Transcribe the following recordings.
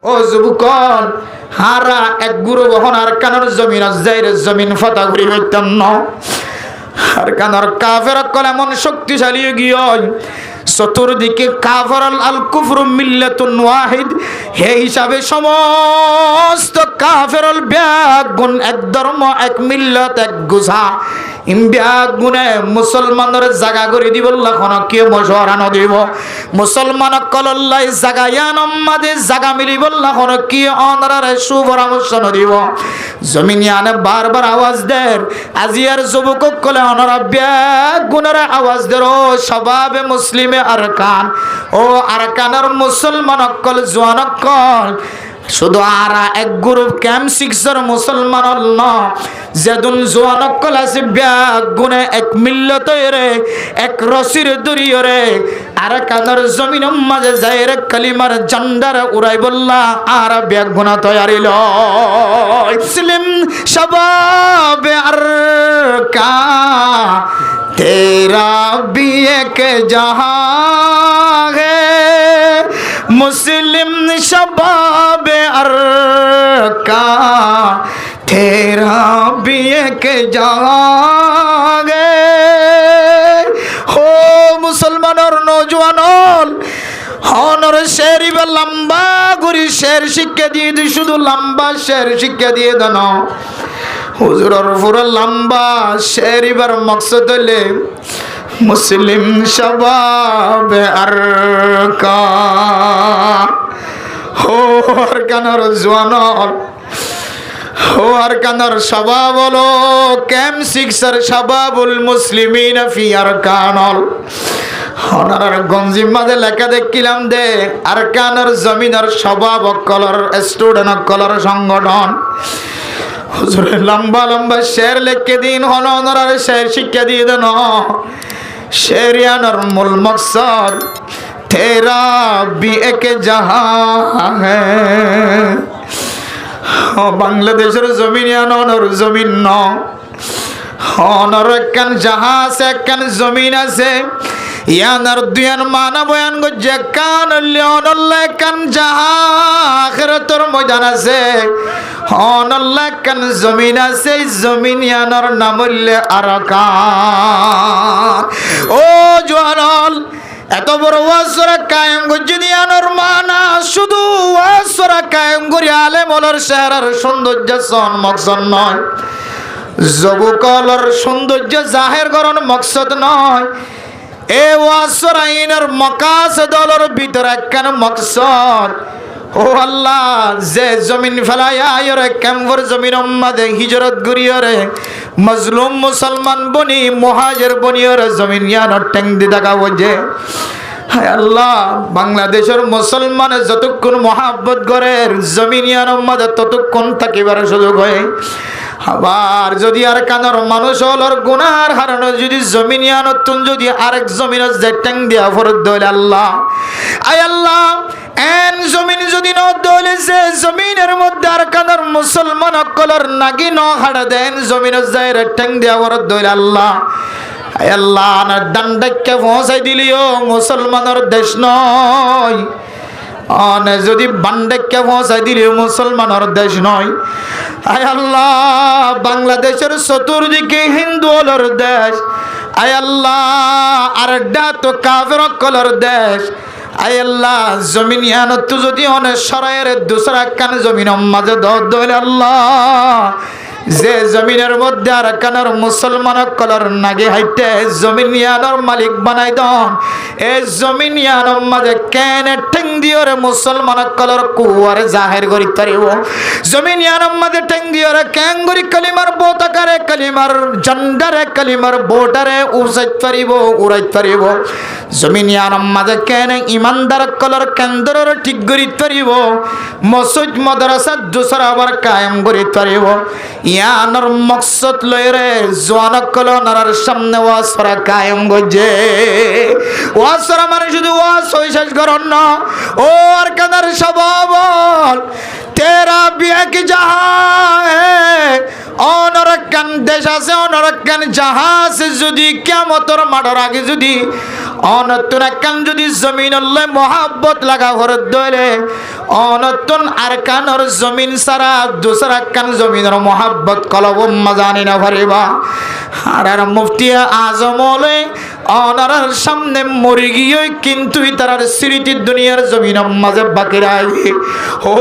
ও যুবকল, হারা এক গুরু বহন আর কানর জমিন জাইরে জমিন ফাতা ঘুরি হইতাম ন আর কানর কাফের কল এমন শক্তিশালী গিয়ে চতুর্দিকে কাফর আল কুফরু মিল্লাতুন ওয়াহিদ, হে হিসাবে সমস্ত কাফের ব্যাগুন এক ধর্ম এক মিল্লত এক গুছা ব্যাগুনে মুসলমানের জাগা করে দিব খন কে মশরানো দিব মুসলমান কল্লাই জাগা ইয়ানম মাদে জাগা মিলিব খন কি অনরারে সুপরামর্শ দিব জমিনিয়ানে বারবার আওয়াজ দের আজিয়ার যুবক কলে অনরা ব্যাগুনের আওয়াজ দের ও সবাবে মুসলিমে আরকান ও আরকানের মুসলমান কল জওয়ান কল শুধু আরা এক গ্রুপ ক্যাম্প সিক্সর মুসলমান ন যেদুন জোয়ান কল আছে ব্যাগ গুনে এক মিল্লত রে এক রসির দড়িয়ে রে আর কানার জমিন মাঝে যায় রে কালিমার ঝান্ডার উড়াই বললা আর ব্যাগ গুনা তৈয়ারিল মুসলিম শবাবে আর কা তেরা বিয়ে কে জহাঁ হে মুসলিম শবাবে আর কা তেরা বিয়ে কে জহাঁ হে হো মুসলমানের নৌজওয়ান হনর শেরি বা লম্বা গুরি শের শিক্ষা দিয়ে দি শুধু লম্বা শের শিক্ষা দিয়ে দেন হুজুরের পুরো লম্বা শেরিবার মকসদ হলে মুসলিম শবাবে আর কা হো আর কানর জওয়ান হো আর কানর শবাব হলো ক্যাম্প সিক্সর শবাবুল মুসলিমিন ফি আরকানল হনার গঞ্জিম মাঝে লেখা দেখিলাম দে আরকানের জমিনের শবাব কলর স্টুডেন্ট কলর সংগঠন হুজুর লম্বা লম্বা শের লিখে দিন হনরার শের শিক্ষা দিয়ে দেন শেরিয়ানোর মূল মকসদ তেরা भी एक जहां है বাংলাদেশের জমিন অনর জমিন ন অনর একখান জাহাঁ আছে একখান জমিন আছে ইয়ানার দুয়ান মানা বয়ান গজ্জে কান লিওনল্লাহ কান জাহাঁ আখিরাতের ময়দান আছে অনল্লাহ কান জমিন আছে জমিন ইয়ানার নাম হইলে আরকান ও জওয়ানল এত বড় ওয়াসরা কায়েম গজ্জে দিয়ানোর মানা শুধু ওয়াসরা কায়েম করি আলেম ওলার চেহারার সৌন্দর্য সন মকসদ নয় যুবকলর সৌন্দর্য জাহের করণ মকসদ নয় এ ওয়াসরা আইনের মকাসদ দলর ভিতর একখান মকসদ ও আল্লাহ যে জমিন ফেলাইয়া আয়রে ক্যাম্পর জমিন উম্মাদে হিজরত গরিয়রে মজলুম মুসলমান বনি মুহাজির বনিয়র জমিন ইয়ানোর ঠ্যাং দি দেখাবো যে হায় আল্লাহ বাংলাদেশের মুসলমানের যতক্ষণ মহাব্বত করে জমিন ইয়ানোর মাঝে ততক্ষণ থাকিবার সুযোগ হয় আবার যদি আর কানর মানুষ হলর গুনার হারানো যদি জমিন ইয়ানতুন যদি আরেক জমিনের যে ঠ্যাং দিয়া ফরদ দইলে আল্লাহ আয় আল্লাহ এন জমিন যদি ন দইলে যে জমিনের মধ্যে আর কানর মুসলমান কলর নাগি ন হাড়া দেন জমিনের যায় ঠ্যাং দিয়া ফরদ দইলে আল্লাহ আয় আল্লাহ না ডান্ডাকে পৌঁছাই দিলিও মুসলমানের দেশ নয় অনে যদি বান্ডাকে পৌঁছাই দিলিও মুসলমানের দেশ নয় আয় আল্লাহ বাংলাদেশের চতুর্দিকে হিন্দু হলর দেশ আয় আল্লাহ আর ডা তো কাফের কলর দেশ আয় আল্লাহ জমিন ইয়ানত যদি অনেক সরাইয়ের দুসরা কান জমিন মাঝে দইলে আল্লাহ যে জমিনের মধ্যে আর কানার মুসলমান কলর নাগে হাইতে জমিন ইয়ানোর মালিক বানাই দন এই জমিন ইয়ানোর মাঝে কেন ঠেং দিওরে মুসলমান কলর কুয়ারে জাহের করি পারিব জমিন ইয়ানোর মাঝে ঠেং দিওরে কেন করি কালিমার বোতাকারে কালিমার ঝান্ডারে কালিমার বোটারে উড়াইত পারিব উড়াইত পারিব জমিন ইয়ানোর মাঝে কেন ইমানদার কলর কেন্দ্রের ঠিক করি পারিব মসজিদ মাদ্রাসা দুসরা আবার কায়েম করি পারিব ইয়ানোর মকসদ লয়রে জওয়ান কল নারার সামনে ওয়াসরা কায়েম গজে ওয়াসরা মানে শুধু ওয়াস হই শেষ করন না ও আর কাদার স্বভাব তেরা বিয়ে কি জাহাঁ হে অনর কান দেশ আছে অনর কান জাহাঁ আছে যদি কিয়ামতের মাঠের আগে যদি অনতুন একখান যদি জমিন আল্লাহ মহাব্বত লাগা ঘরে ধরে অনতুন আর কানর জমিন সারা দুসরা একখান জমিনের মহাব্বত কলব জানি না পারিবা আর মুফতি আজম হলে অনারার সামনে মরে গিয়ে কিন্তু তার স্মৃতি দুনিয়ার জমিন মাঝে বাকি রাখবে ও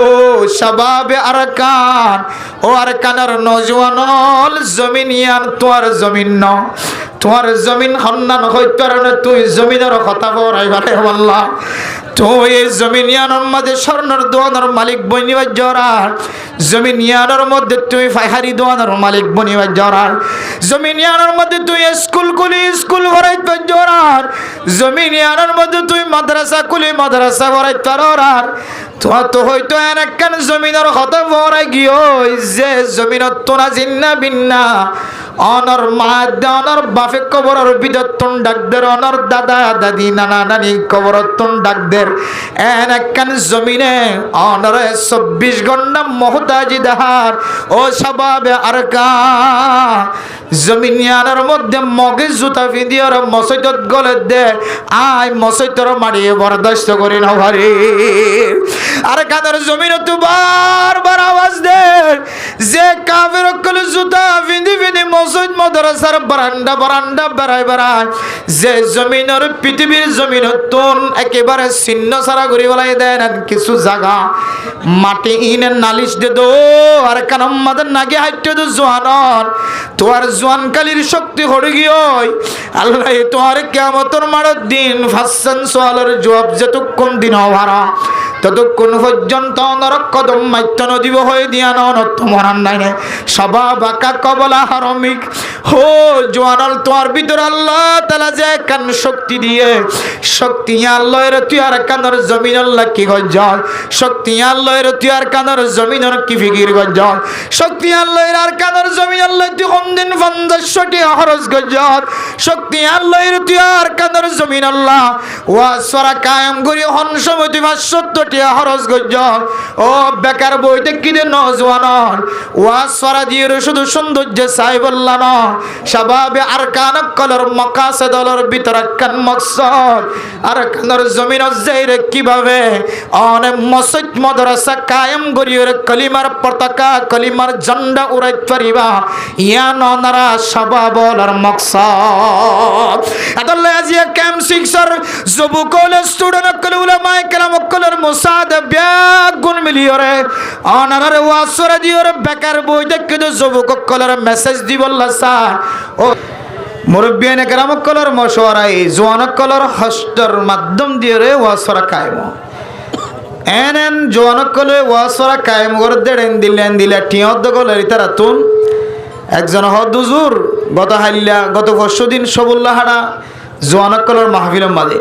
শাবাবে আরকান ও আরকানের নজওয়ানল জমিন ইয়ান তোর জমিন ন তোর জমিন হন্নান হইতে পারে তুই জমিনের কথা বলাইবারে আল্লাহ তুই এই জমিন ইয়ানোর মধ্যে স্বর্ণর দোয়ানোর মালিক বনিবার জরার জমিন ইয়ানোর মধ্যে তুই ফাইহারি দোয়ানোর মালিক বনিবার জরার জমিন ইয়ানোর মধ্যে তুই স্কুল খুলি স্কুল ভরাইতে জরার জমিন ইয়ানোর মধ্যে তুই মাদ্রাসা খুলি মাদ্রাসা ভরাইতে পারার তোমার তো হয়তো একখান জমিনের কথা ভরাই গিয়ে যে জমিনত তোরা জিন্না বিন্না অনর মা অনর বাপে কবরের বিদত্তন ডাকদের অনর দাদা দাদি নানা নানি কবরত্তন ডাকদের এন একখান জমিনে অনরে 24 ঘন্টা মহতাজি দাহার ও স্বভাবে আর কা জমিনিয়ানের মধ্যে মগে জুতা ফিদিয়র মসজিদত গলে দে আই মসজিদর মারিয়ে বরদাস্ত করি না ভারি আর কাদের জমিনে তো বারবার আওয়াজ দে যে কাফের কল জুতা ফিদি ফিদি মসজিদ মাদ্রাসার বারান্দা বারান্দা বেড়ায় যে জমিনের পৃথিবীর জমিন তোন একেবারে ছিন্ন সারা ঘুরি বলাই দেন কিছু জায়গা মাটি ইনে নালিশ দে দো আর কানম মাদের নাগে হাইটে দো জোয়ানর তোর জোয়ানকালীর শক্তি হড়ে গিয়ে আল্লাহ তোর কিয়ামতের মারত দিন ফাসসান সোয়ালের জবাব যতক্ষণ দিন হওয়ারা ততক্ষণ পর্যন্ত নরক কদম মাইত্য নদীব হয়ে দিয়া তোমার নাই সবা বাঁকা কবলা হারমিক হো জোয়ানল তোমার ভিতর আল্লাহ তালা যে কান শক্তি দিয়ে শক্তি আল্লাহর তুই আর কানর জমিন আল্লাহ কি গজ্জল শক্তি আল্লাহর তুই আর কানর জমিনের কি ফিকির গজ্জল শক্তি আল্লাহর আর কানর জমিন আল্লাহ তুই কোন দিন 500টি খরচ গজ্জল শক্তি আল্লাহর তুই আর কানর জমিন আল্লাহ ওয়াসরা কায়েম করি হন সময় তুই 570টি খরচ গজ্জল ও বেকার বইতে কি দে নজওয়ান ওয়াসরা দিয়ে শুধু সৌন্দর্য চাই বললা না শাবাবে আর কান কলর মাকাসিদর ভিতর কান মকসদ আর কানর জমিন যাইরে কিভাবে অনে মসজিদ মাদ্রাসা কায়েম করিয়ে কলিমার পতাকা কলিমার ঝান্ডা উড়াইতে পারিবা ইয়া ননারা শাবাবল আর মকসদ আদাল্লাহ আজিয়া ক্যাম্প 6 এর যুবকল স্টুডেন্ট কল উলামা কেরাম কলর মুসাদ ব্যাগ গুণ মিলিয়রে অনারে ওয়াসরা দিয়রে বেকার বই দেখে তো যুবক কলর মেসেজ দিবল্লা সা ও মুরব্বিয়ান কেরাম কলর মশওয়ারাই জওয়ান কলর হস্টর মাধ্যম দিয়ে রে ওয়াসরা কায়েম এনএন জওয়ান কলে ওয়াসরা কায়েম করে দেন দিলে টিয়দ গলের তারাতুন একজন হদুজুর গত পরশুদিন সবুল্লাহাড়া জওয়ান কলর মাহফিল মাদে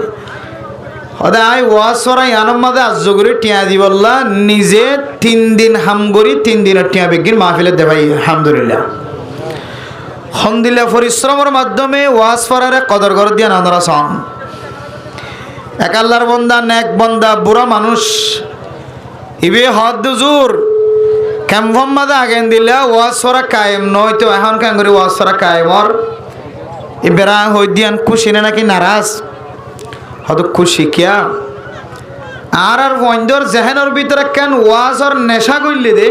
হদাই ওয়াসরা ইয়ানম মাদে আজগুরি টিয়া দিবল্লা নিজে 3 দিন হামগরি 3 দিনের টিয়া বেগিন মাহফিলে দেবাই আলহামদুলিল্লাহ হন্দিল্লা পরিশ্রমের মাধ্যমে ওয়াজ ফরারে কদর করে দিয়া নানারা সন এক আল্লাহর বন্দা নেক বন্দা বুড়া মানুষ ইবে হদুজুর ক্যাম্পম মাদে আগেন দিলা ওয়াজ ফরা কায়েম নয় তো এখন কেন করে ওয়াজ ফরা কায়েমর ইবেরা হই দিয়ান খুশি না নাকি নারাজ হয়তো খুশি কিয়া আর বন্ধর জেহেনের ভিতরে কেন ওয়াজর নেশা করলি দে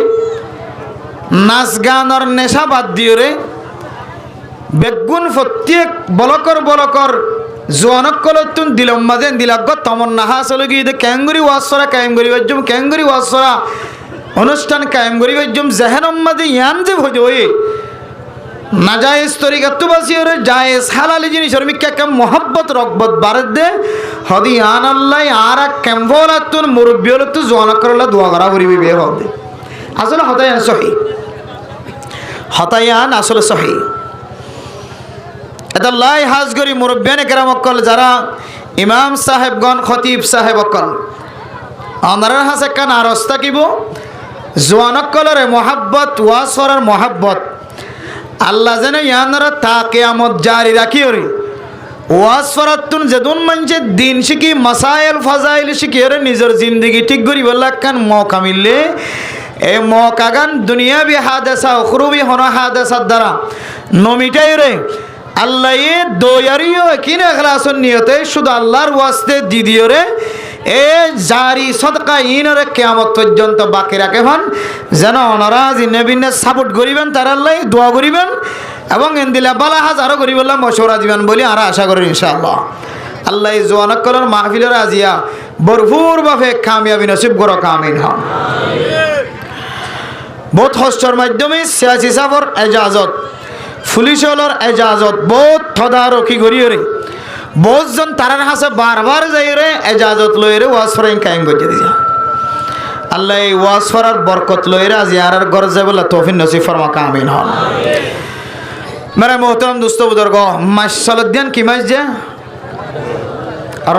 নাচ গানর নেশা বাদ দিও রে বেগুন প্রত্যেক বলকর জোয়ানক কলতুন দিলম মাঝে দিলাগ তমন্না হাসলে গিয়ে দে ক্যাঙ্গুরি ওয়াসরা কায়েম করি বাজ্জম ক্যাঙ্গুরি ওয়াসরা অনুষ্ঠান কায়েম করি বাজ্জম জেহেনম মাঝে ইয়ান যে ভজ হয়ে নাজায়েজ তরিকাতু বাসি ওরে জায়েজ হালালি জিনিসের মিক্কা কাম মোহাব্বত রগবত বারদ দে হদি আন আল্লাহ আর ক্যাম্বলাতুন মুরব্বিয়লতু জোয়ানক করলা দোয়া করা করিবি বে হবে আসলে হতায়ান সহি হতায়ান আসলে সহি এটা লাই হাজগরি মুরব্বিয়ানে কেরাম অকল যারা ইমাম সাহেবগণ খতিব সাহেব অকল আমারার হাসে কান আরজ থাকিব জোয়ানকলরে মহাব্বত ওয়াসরার মহাব্বত আল্লাহ যেন ইয়ানারা তা কিয়ামত জারি রাখিও রে ওয়াসরাতুন যেদুন মানছে দিন শিখি মাসাইল ফাজাইল শিখিও রে নিজের জিন্দগি ঠিক করি বললা কান মৌকা মিললে এই মৌকা গান দুনিয়াবি হাদেসা উখরুবি হন হাদেসার দ্বারা নমিটাই রে আল্লাহ এ দয়ারিও কিনা এখলাসন নিয়তে শুধু আল্লাহর ওয়াস্তে দিদিওরে এ জারি সদকা ইনরে কিয়ামত পর্যন্ত বাকি রাখে হন যেন ওনারা জিন্নবিনে সাপোর্ট করিবেন তার আল্লাহ দোয়া করিবেন এবং এন্দিলা বালা হাজারও করি বললাম মশওরা দিবেন বলে আর আশা করি ইনশাআল্লাহ আল্লাহ জোয়ানকলর মাহফিলের আজিয়া ভরপুর ভাবে কামিয়াবি নসিব করো কামিন হন বহুত হস্টর মাধ্যমে সিয়াসি সাফর এজাজত পুলিশর এজাজত বহুত তদারকি করিয়ে বহুতজন তারার হাসে বারবার যাই রে এজাজত লই রে ওয়াজ ফরাইন কায়েম করে দিছে আল্লাহ এই ওয়াজ ফরার বরকত লই রে আজি আর ঘর যাবে বলে তৌফিক নসিব ফরমা কামিন হন মেরে মোহতরম দোস্ত বুজুর্গ মাস সালুদ্দিন কি মাস যে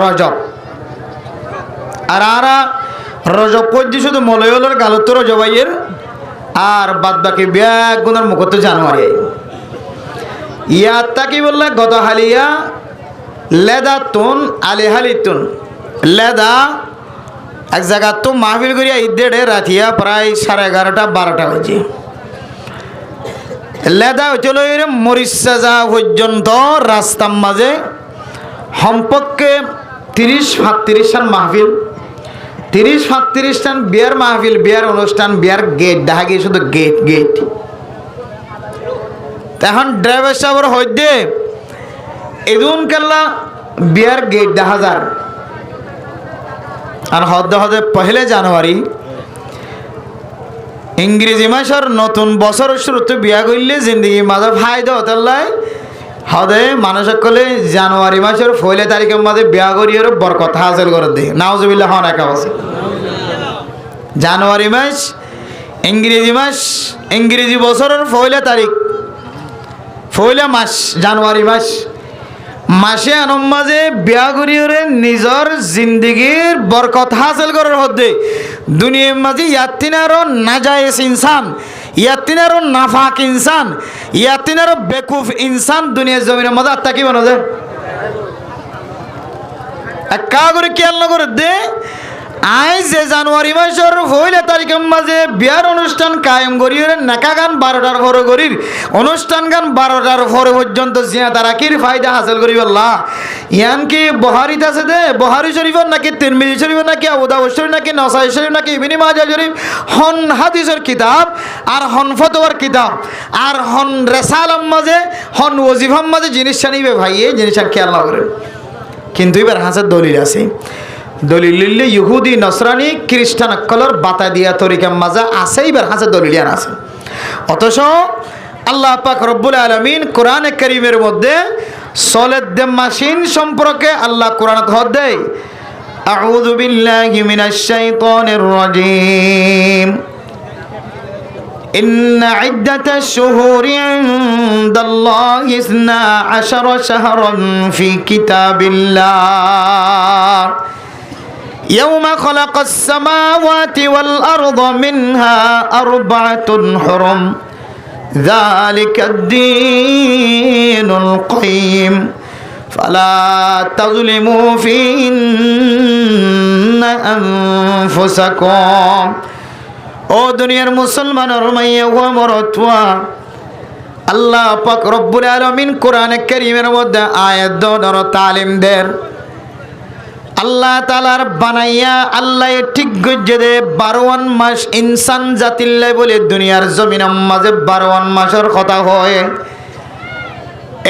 রজব আর আরা রজব পর্যন্ত শুধু মলয়লের গালত রজবাইয়ের আর বাদ বাকি ব্যাগ গুণের মুখত জানুয়ারি ইয়াত তাকি বললে গত হালিয়া লেদা তুন আলি হালিতুন লেদা এক জায়গা তো মাহফিল করিয়া ঈদে রাতিয়া প্রায় 11:30-12টা বাজে লেদা হইছিল মরিচা পর্যন্ত রাস্তার মাঝে সম্পর্কে 30-35 টান মাহফিল 30-35 টান বিয়ার মাহফিল বিয়ার অনুষ্ঠান বিয়ার গেট দেখা গিয়ে শুধু গেট গেট এখন ড্রাইভার সাহেবের হইতে এদুন কেল্লা বিয়ার গেট দেখা যার আর হদে হদে 1 জানুয়ারি ইংরেজি মাসের নতুন বছর শুরুতে বিয়া করলে জিন্দগি মাঝে ফায়দা হতে লাই হদে মানুষ সকলে জানুয়ারি মাসের 1 তারিখের মাঝে বিয়া করিয়ে বরকত হাসিল করে দেয় নাউজুবিল্লাহ হন একা বসে জানুয়ারি মাস ইংরেজি বছরের 1 তারিখ 1 মাস জানুয়ারি মাসে আনম মাঝে বিয়া করিয়ে নিজের জিন্দগির বরকত হাসিল করার হদ্দে দুনিয়ার মাঝে ইয়াতিনারও নাজায়েজ ইনসান ইয়াতিনারও নাফাক ইনসান ইয়াতিনারও বেকুফ ইনসান দুনিয়ার জমিনের মাঝে আর তাকি বানো যায় একা করে খেয়াল না করে দে আজ যে জানুয়ারি মাসের 1 তারিখের মাঝে বিয়ার অনুষ্ঠান কায়েম করিয়ে নাকা গান 12টার পরে করির অনুষ্ঠান গান 12টার পরে পর্যন্ত জিয়া তারাকির ফায়দা হাসিল করি আল্লাহ ইয়ান কি বহারিত আছে দে বহারি শরীফের নাকি তিরমিজি শরীফের নাকি আবু দাউদ শরীফ নাকি নাসাই শরীফ নাকি ইবনে মাজাহ শরীফ হন হাদিসের কিতাব আর হন ফতোয়ার কিতাব আর হন রিসালাম মাঝে হন ওয়াজিফাম মাঝে জিনিস জানিবে ভাই এই জিনিস খেয়াল না করেন কিন্তু এবার হাসের দলিল আছে দলিল ইহুদি নসরানি খ্রিস্টান কলর বাতা দিয়া তরিকার মাজা আছে এবার হাসে দলিলিয়ান আছে অথচ আল্লাহ পাক রব্বুল আলামিন কোরআনে কারীমের মধ্যে সলেদ মাসিন সম্পর্কে আল্লাহ কোরআনত হদ দেয় আউযু বিল্লাহি মিনাশ শাইতানির রাজীম ইন্না ইদ্দাতাশ শুহুরি ইনদাল্লাহি 12 শাহরান ফি কিতাবিল্লাহ يوم خلق السماوات والأرض منها 4 حرم ذلك الدين القيم فلا تظلموا فيهن أنفسكم ও দুনিয়ার মুসলমানের মাইয়া ও মরতওয়া আল্লাহ পাক রব্বুল আলামিন কোরআনে কারীমের মধ্যে আয়াত দর তালিম দেন আল্লাহ তাআলার বানাইয়া আল্লাহ ঠিক গজ্জে দে 12 মাস ইনসান জাতিল্লাই বলে দুনিয়ার জমিনের মাঝে 12 মাসের কথা হয়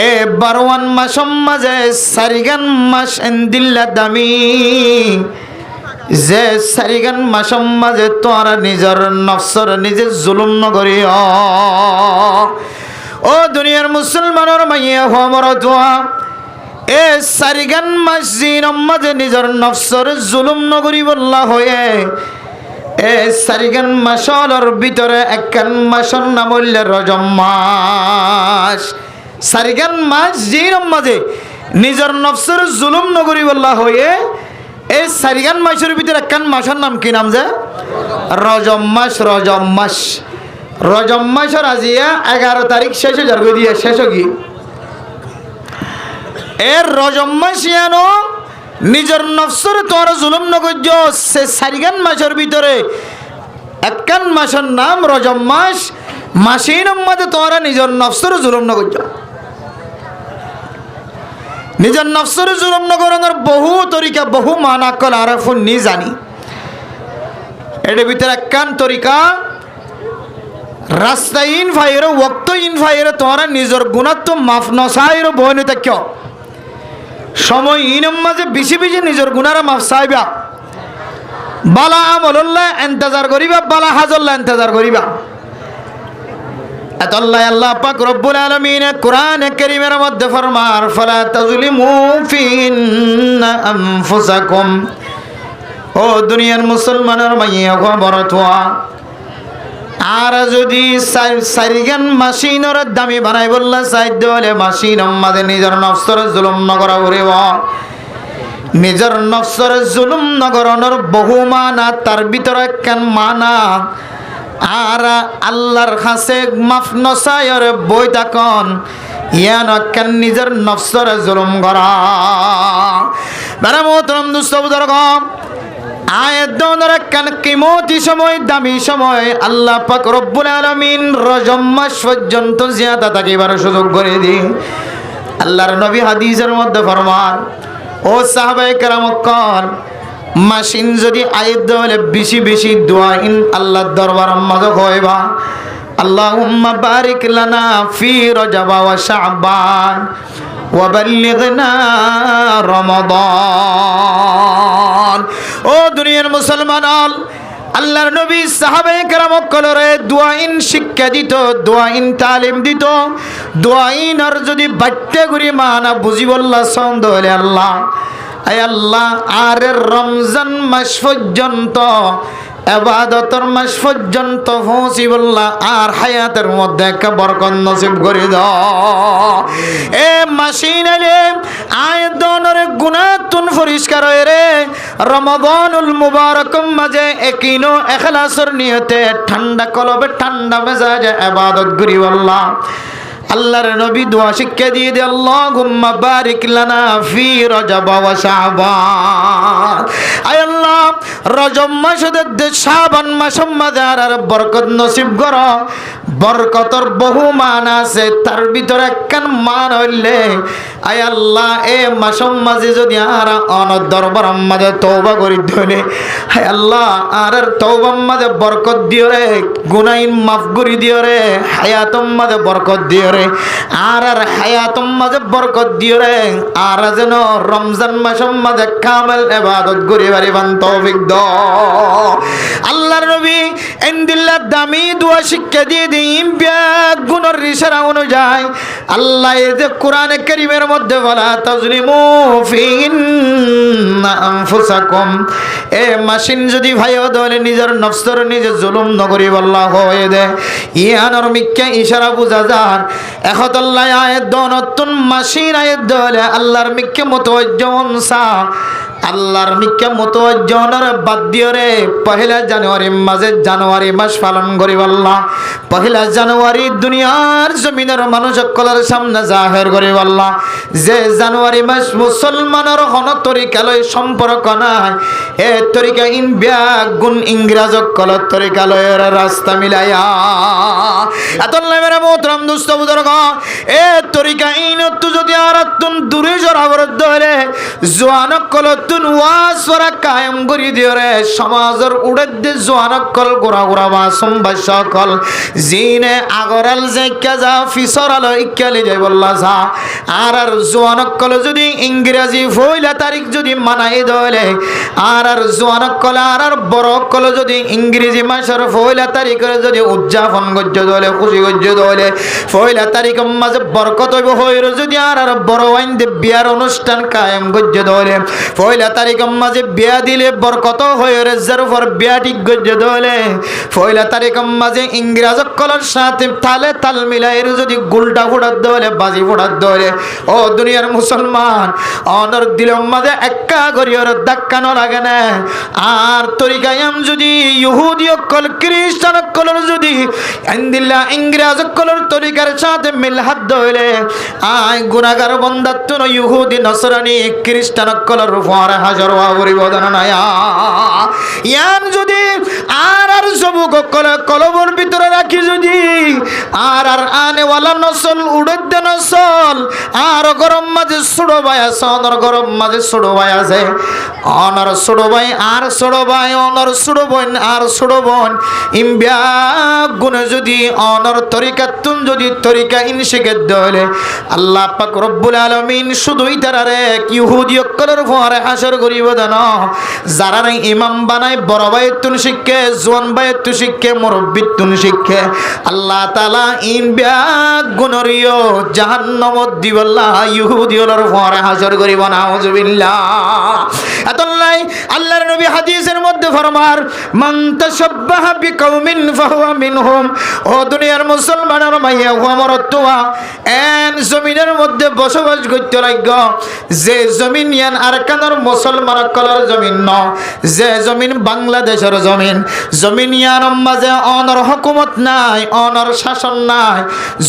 এ 12 মাসের মাঝে সারিগান মাস ইনদিল্লা দামি যে সারিগান মাসের মাঝে তোরা নিজের নফসর নিজে জুলুম নগরিও ও দুনিয়ার মুসলমানের মাইয়া হমরতওয়া এ সারিগান মাসজির মাঝে নিজের নফসর জুলুম নগরী বল্লা হয়ে এ সারিগান মাসর ভিতরে একখান মাসর নাম হইল রজব মাস সারিগান মাসজির মাঝে নিজের নফসর জুলুম নগরী বল্লা হয়ে এই সারিগান মাসের ভিতরে একখান মাসের নাম কি নাম যে রজব মাসের আজিয়া 11 তারিখ শেষ হয়ে যাবে দিয়ে শেষ গিয়ে এর রজব মাসিয়ানো নিজের নফসরে তোর জুলুম নগর্য সে সারিগান মাসের ভিতরে একখান মাসের নাম রজব মাস মাসির মধ্যে তোরা নিজের নফসরে জুলুম নগর্য নিজের নফসের জুলুম নগরণের বহু তরিকা বহু মানা কল আর নি জানি এর ভিতরে একখান তরিকা রাস্তায় ইন ফাইরে ওক্ত ইন ফাইরে তোমার নিজের গুণাত্ম মাফ নসাইর বইনে দেখ সময় ইনম মাঝে বেশি বেশি নিজের গুণার মাফ চাইবা বালা আমল্লাহ ইন্তজার করিবা বালা হাজল্লাহ ইন্তজার করিবা আল্লাহ আল্লাহ পাক রব্বুল আলামিন কোরআন কারীমের মধ্যে ফরমার ফালা তাজলিমু ফিন আনফুসাকুম ও দুনিয়ার মুসলমানের মাইয়া খবর তোয়া আর যদি সারিগান মাসিনর দামি বানাই বললা সাইদ হলে মাসিন আমাদের নিজের নফসের জুলুম নগরা উড়িব নিজের নফসের জুলুম নগরণের বহু মানা তার ভিতরে একখান মানা আর আল্লাহর কাছে মাফ নসায়র বই তখন ইয়ান একখান নিজের নফসের জুলুম করা বেড়া মোহতরম দুস্থ বুজুর্গ আয়াত দোনের একখান কিমতি সময় দামি সময় আল্লাহ পাক রব্বুল আলামিন রজব মাস পর্যন্ত জিয়াদা থাকিবার সুযোগ করে দি আল্লাহর নবী হাদিসের মধ্যে ফরমান ও সাহাবায়ে কেরাম কল মাসিন যদি আয়াত দলে বেশি বেশি দোয়া ইন আল্লাহর দরবার মাঝে হইবা আল্লাহুম্মা বারিক লানা ফি রজব ওয়া শাবান ওয়াবাল্লিগনা রমাদান ও দুনিয়ার মুসলমান আল্লাহর নবী সাহাবায়ে কেরাম কলরে দোয়াইন শিক্ষা দিত দোয়াইন তালিম দিত দোয়াইন আর যদি বাট্টে গুরি মানা বুঝি বললা সন্দ হলে আল্লাহ আয় আল্লাহ আর রমজান মাস পর্যন্ত ইবাদতের মাস পর্যন্ত পৌঁছি বললা আর হায়াতের মধ্যে একটা বরকত নসিব করে দাও এ মাসিনালে আয়াতনের গুনাহতুন পরিষ্কার হয়ে রে রমাদানুল মুবারকম মাঝে একিনো ইখলাসের নিয়তে ঠান্ডা কলবে ঠান্ডা মেজাজে ইবাদত করি বললা আল্লাহর নবী দোয়া শিক্ষা দিয়ে দে আল্লাহুম্মা বারিক লানা ফি রজব ওয়া শাবান আয় আল্লাহ রজব মাসে শাবান মাসের মধ্যে আর বরকত নসিব করো বরকতর বহু মান আছে তার ভিতরে একখান মান হইলে আয় আল্লাহ এ মাসের মাঝে যদি আর অনর দরবার মাঝে তওবা করি ধরে আয় আল্লাহ আর তওবার মাঝে বরকত দিও রে গুনাহ মাফ করি দিও রে হায়াতম মাঝে বরকত দিও রে আর হায়াতম মাঝে বরকত দিও রে আর যেন রমজান মাসের মাঝে কামেল ইবাদত করি পারিবান তৌফিক দাও আল্লাহর নবী ইনদিল্লাহ দামি দোয়া শিক্ষা দিয়ে দিন ব্যাগ গুণের ইশারা অনুযায়ী আল্লাহ এই যে কোরআনে কারীমের মধ্যে বলা তাজলিমু ফিন আনফুসাকুম এ মাসিন যদি ভাইও দলে নিজের নফসের নিজে জুলুম নকরি আল্লাহ হয়ে দে ইয়ানোর মিক্কা ইশারা বুঝা যার এখতাল্লাহ আয়াত দনতুন মাসিন আয়াত দলে আল্লাহর মিক্কা মুতাওয়াজ্জিহুন সা আল্লাহর মিক্কা মুতাওয়াজ্জিহুনের বাদ দিও রে পহেলা জানুয়ারি মাঝে জানুয়ারি মাস পালন করি আল্লাহ পহেলা জানুয়ারি দুনিয়ার জমিনের মানুষ সকলের সামনে জাহির করি আল্লাহ যে জানুয়ারি মাস মুসলমানের কোন তরিকালয় সম্পর্ক নাই এ তরিকা ইন ব্যাগুন ইংরেজ কলর তরিকালয়ের রাস্তা মিলাইয়া এতলে মেরে মোহতরম দুস্থ বুজুর্গ এ তরিকা ইন তো যদি আর তুন দূরে জরাবর ধরে জওয়ানক কল তুন ওয়াজ ওরা কায়েম করি দিও রে সমাজের উড়ে দে জওয়ানক কল গোরা গোরা মাসুম বাসকল জিনে আগরাল যে কাজা ফিসরাল ইকালি যাই বললা যা আর জওয়ানক কল যদি ইংরেজি পয়লা তারিখ যদি মানাই দলে আর জওয়ানক কল আর বড় কল যদি ইংরেজি মাসের পয়লা তারিখের যদি উদযাপন গজ্জ দলে খুশি গজ্জ দলে পয়লা তারিখ মাঝে বরকত হইব হইর যদি আর বড় আইন দে বিয়ার অনুষ্ঠান কায়েম গজ্জ দলে পয়লা তারিখ মাঝে বিয়া দিলে বরকত হইর যার উপর বিয়া ঠিক গজ্জ দলে পয়লা তারিখ মাঝে ইংরেজ কলর সাথে তালে তাল মিলাইর যদি গুলটা ফুটার দলে বাজি ফুটার দলে ও দুনিয়ার মুসলমান অনর দিলম মাঝে একা গরিয়র ধাক্কানো লাগে না আর তরিকায়াম যদি ইহুদি কল খ্রিস্টান কলর যদি আইনদিল্লা ইংরেজ কলর তরিকার সাথে মিল হাত ধরে আই গুনাহগার বন্দাত্ব ইহুদি নসরানি খ্রিস্টান কলর উপর হাজার পরিবর্তন নায়া ইয়ান যদি আর সবুক কলবর ভিতরে রাখি যদি আর আনেওয়ালা নসল উড়ে নসল আর গরম মাঝে ছোড়ো ভাই আছে অনর গরম মাঝে ছোড়ো ভাই আছে অনর ছোড়ো ভাই আর ছোড়ো ভাই অনর ছোড়ো বোন আর ছোড়ো বোন ইমবিয়া গুণ যদি অনর তরিকা তুন যদি তরিকা ইনশিকে দলে আল্লাহ পাক রব্বুল আলামিন শুধুই তারারে ইহুদি অক্কলের ফরে হাসর করিব জানো যারা ইমাম বানায় বড় ভাই তুন শিক্ষে জোয়ান ভাই তু শিক্ষে মুরব্বি তুন শিক্ষে আল্লাহ তাআলা ইমবিয়া গুণরিয় জাহান্নামত দিবল্লাহ ইহুদি হলর ফরে হাসর করিব নাউজুবিল্লাহ আতাল্লাই আল্লাহর নবী হাদিসের মধ্যে ফরমার মান তাশাব্বাহা বিকাউমিন ফাহুয়া মিনহুম ও দুনিয়ার মুসলমানের মাইয়া ওয়ামরতুয়া এন জমিনের মধ্যে বসবাস করতে লাগব যে জমিন ইয়ান আরকানের মুসলমান কলার জমিন ন যে জমিন বাংলাদেশের জমিন জমিন ইয়ানম মাঝে অনর হুকুমত নাই অনর শাসন নাই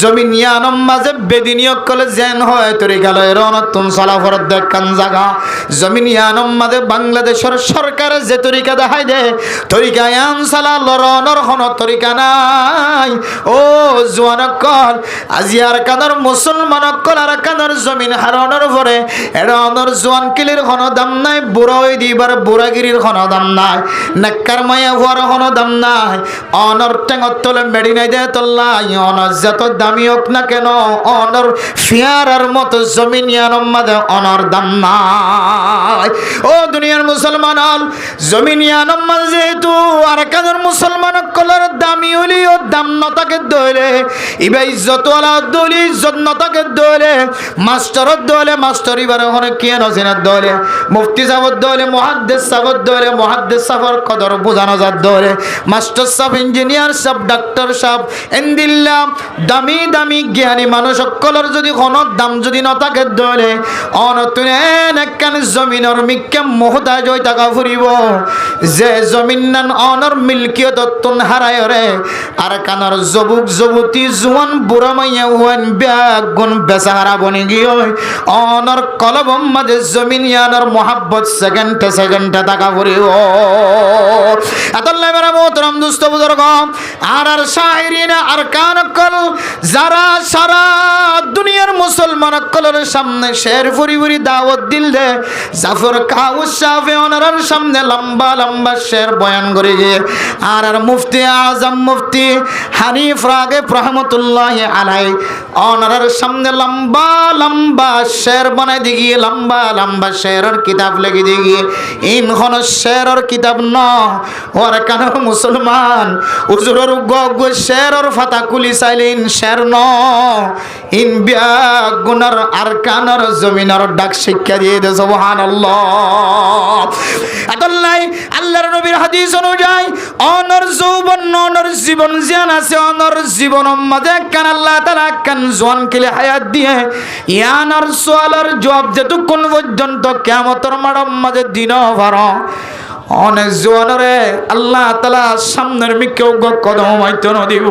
জমিন ইয়ানম মাঝে বেদিনীয় কলে জেন হয় তরিকালয়ের নতুন চলাফর দেখান জায়গা জমিন ইয়ানম মাঝে বাংলাদেশের সরকার যে তরিকা দেখাই দে তরিকা ইয়ান সালা লরনর হন তরিকা নাই ও জোয়ানকল আজি আর কানার মুসলমানকল আর কানার জমিন হারানোর পরে এরনর জোয়ান কিলির হন দাম নাই বুড়া হই দিবার বুড়াগিরির হন দাম নাই নাক্কার মায়া হওয়ার হন দাম নাই অনর টেঙর তলে মেডি নাই দে তল্লাই অনর যত দামি হোক না কেন অনর ফিয়ারার মতো জমিন ইয়ানম মাঝে অনর দাম নাই ও দুনিয়ার মুসলমান হল জমিন ইয়ানম মাঝে যেহেতু আর কানার মুসলমান কলার দামি হলি ও দাম নতাকে দলে ইবা ইজ্জত ওয়ালা দলি ইজ্জত নতাকে দলে মাস্টার দলে মাস্টার ইবার হনে কি নসিনা দলে মুফতি সাহেব দলে মুহাদ্দিস সাহেব দলে মুহাদ্দিস সাহেবের কদর বুঝানো যার দলে মাস্টার সাহেব ইঞ্জিনিয়ার সাহেব ডাক্তার সাহেব এন্দিল্লা দামি দামি জ্ঞানী মানুষ সকলের যদি কোনো দাম যদি নতাকে দলে অনতুন একখান জমিনের মিক্কে মুহতাজ হই টাকা ফুরিব যে জমিন নান অনর মিলকিয়ত তুন হারায় রে আর কানার জবুক জবুতি জুয়ান বুড়া মাইয়া হুয়ান ব্যাগুন বেসাহারা বনি গিয়ে অনর কলবম মাঝে জমিন ইয়ানর মোহাব্বত সেকেন্ডে টাকা ফুরিব এতল্লাই মেরা মোহতরম দুস্থ বুজুর্গ আর শায়রিনা আর কানকল যারা সারা দুনিয়ার মুসলমান কলের সামনে শের ফুরি ফুরি দাওয়াত দিল দে জাফর কাউস শাফি ওনার সামনে লম্বা লম্বা শের বয়ান করে গিয়ে আর মুফতি আজম মুফতি হানিফ রাগিব রহমতুল্লাহি আলাইহি ওনার সামনে লম্বা লম্বা শের বানাই দিগিয়ে লম্বা লম্বা শেরের কিতাব লেগে দিগিয়ে ইনখন শেরের কিতাব ন ওর কান মুসলমান হুজুরের গগ শেরের ফাতা কুলি চাইলেন শের ন ইন বিয়া গুনার আর কানার জমিনার ডাক শিক্ষা দিয়ে দে সুবহানাল্লাহ আল্লাহ আল্লাহর নবীর হাদিস অনুযায়ী অনর যৌবন অনর জীবন জিয়ান আছে অনর জীবন মাঝে কান আল্লাহ তাআলা কান জওয়ান কেলে হায়াত দিয়ে ইয়ানর সওয়ালের জবাব যতক্ষণ পর্যন্ত কিয়ামতের মাঠের মাঝে দিন ভর অনেক জওয়ানরে আল্লাহ তাআলা সামনের মিকেও কদম হইতো না দিব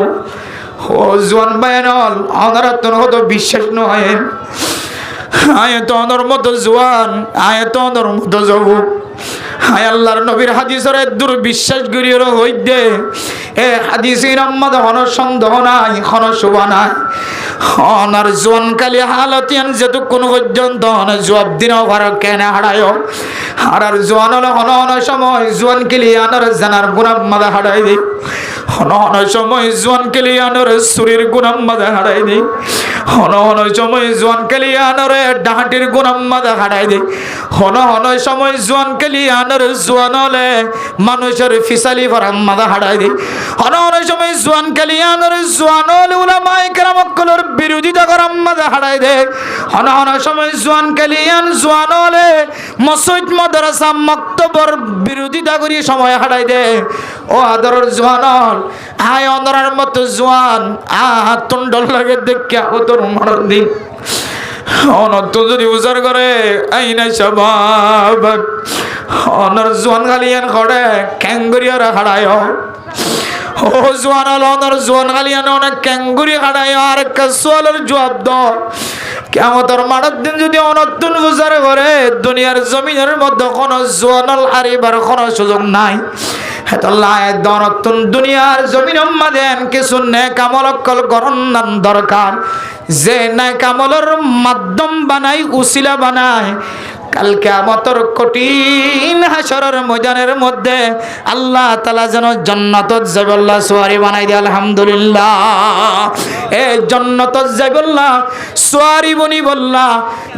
ও জওয়ান বায়ানল অনর তো হতো বিশ্বাস নয় আয়াত অনর মতো জওয়ান আয়াত অনর মতো যুবক হায় আল্লাহর নবীর হাদিসের দুর্বিশ্বাস গরিয়র হইদে এ হাদিসের আম্মাদ হন সন্দেহ নাই হন শোভা নাই অনার জোয়ান কালি হালতিয়ান যেতক্ষণ পর্যন্ত জবাব দিন ভার কেন হারায় হারার জোয়ান হল হন হন সময় জোয়ান কেলি আনার জানার গুণাম মাদা হারাই দিই হন হন সময় জোয়ান কেলি আনার সুরের গুণাম মাদা হারাই দিই হন হন সময় জোয়ান কেলি আনার ডাহাটির গুণাম মাদা হারাই দিই হন হন সময় জোয়ান কেলি আনার জোয়ান হলে মানুষের ফিসালি ভরাম মাদা হারাই দিই হন হন সময় জোয়ান কেলি আনার জোয়ান হলে উলামায়ে কেরাম কলর বিরোধিতা করাম মাদা হারাই দে হন হন সময় জোয়ান কালিয়ান জোয়ান হলে মসজিদ মাদ্রাসা মক্তবর বিরোধিতা করি সময় হারাই দে ও আদরের জোয়ান হল হায় অন্দরের মতো জোয়ান তুন্ডল লাগে দেখে ও তোর মরণ দিন অনত যদি উজার করে আইনা সবাব অনর জোয়ান কালিয়ান খড়ে ক্যাঙ্গুরিয়ার হারায় ও জোয়ান অনর জোয়ান কালিয়ান অনেক ক্যাঙ্গুরি হারায় আর কাসওয়ালের জবাব দাও কিয়ামতের মাঠের দিন যদি অনতুন উজার করে দুনিয়ার জমিনের মধ্যে কোনো জোয়ানল হারিবার কোনো সুযোগ নাই হেতল্লাহ দনতুন দুনিয়ার জমিন মাদেন কিছু নেক আমল কল করন দরকার যে নেক আমলের মাধ্যম বানাই উসিলা বানায় কাল কিয়ামতের কঠিন হাসরের ময়দানের মধ্যে আল্লাহ তাআলা যেন জান্নাতত যাইবল্লাহ সুয়ারি বানাই দেয় আলহামদুলিল্লাহ এই জান্নাতত যাইবল্লাহ সুয়ারি বনি বল্লাহ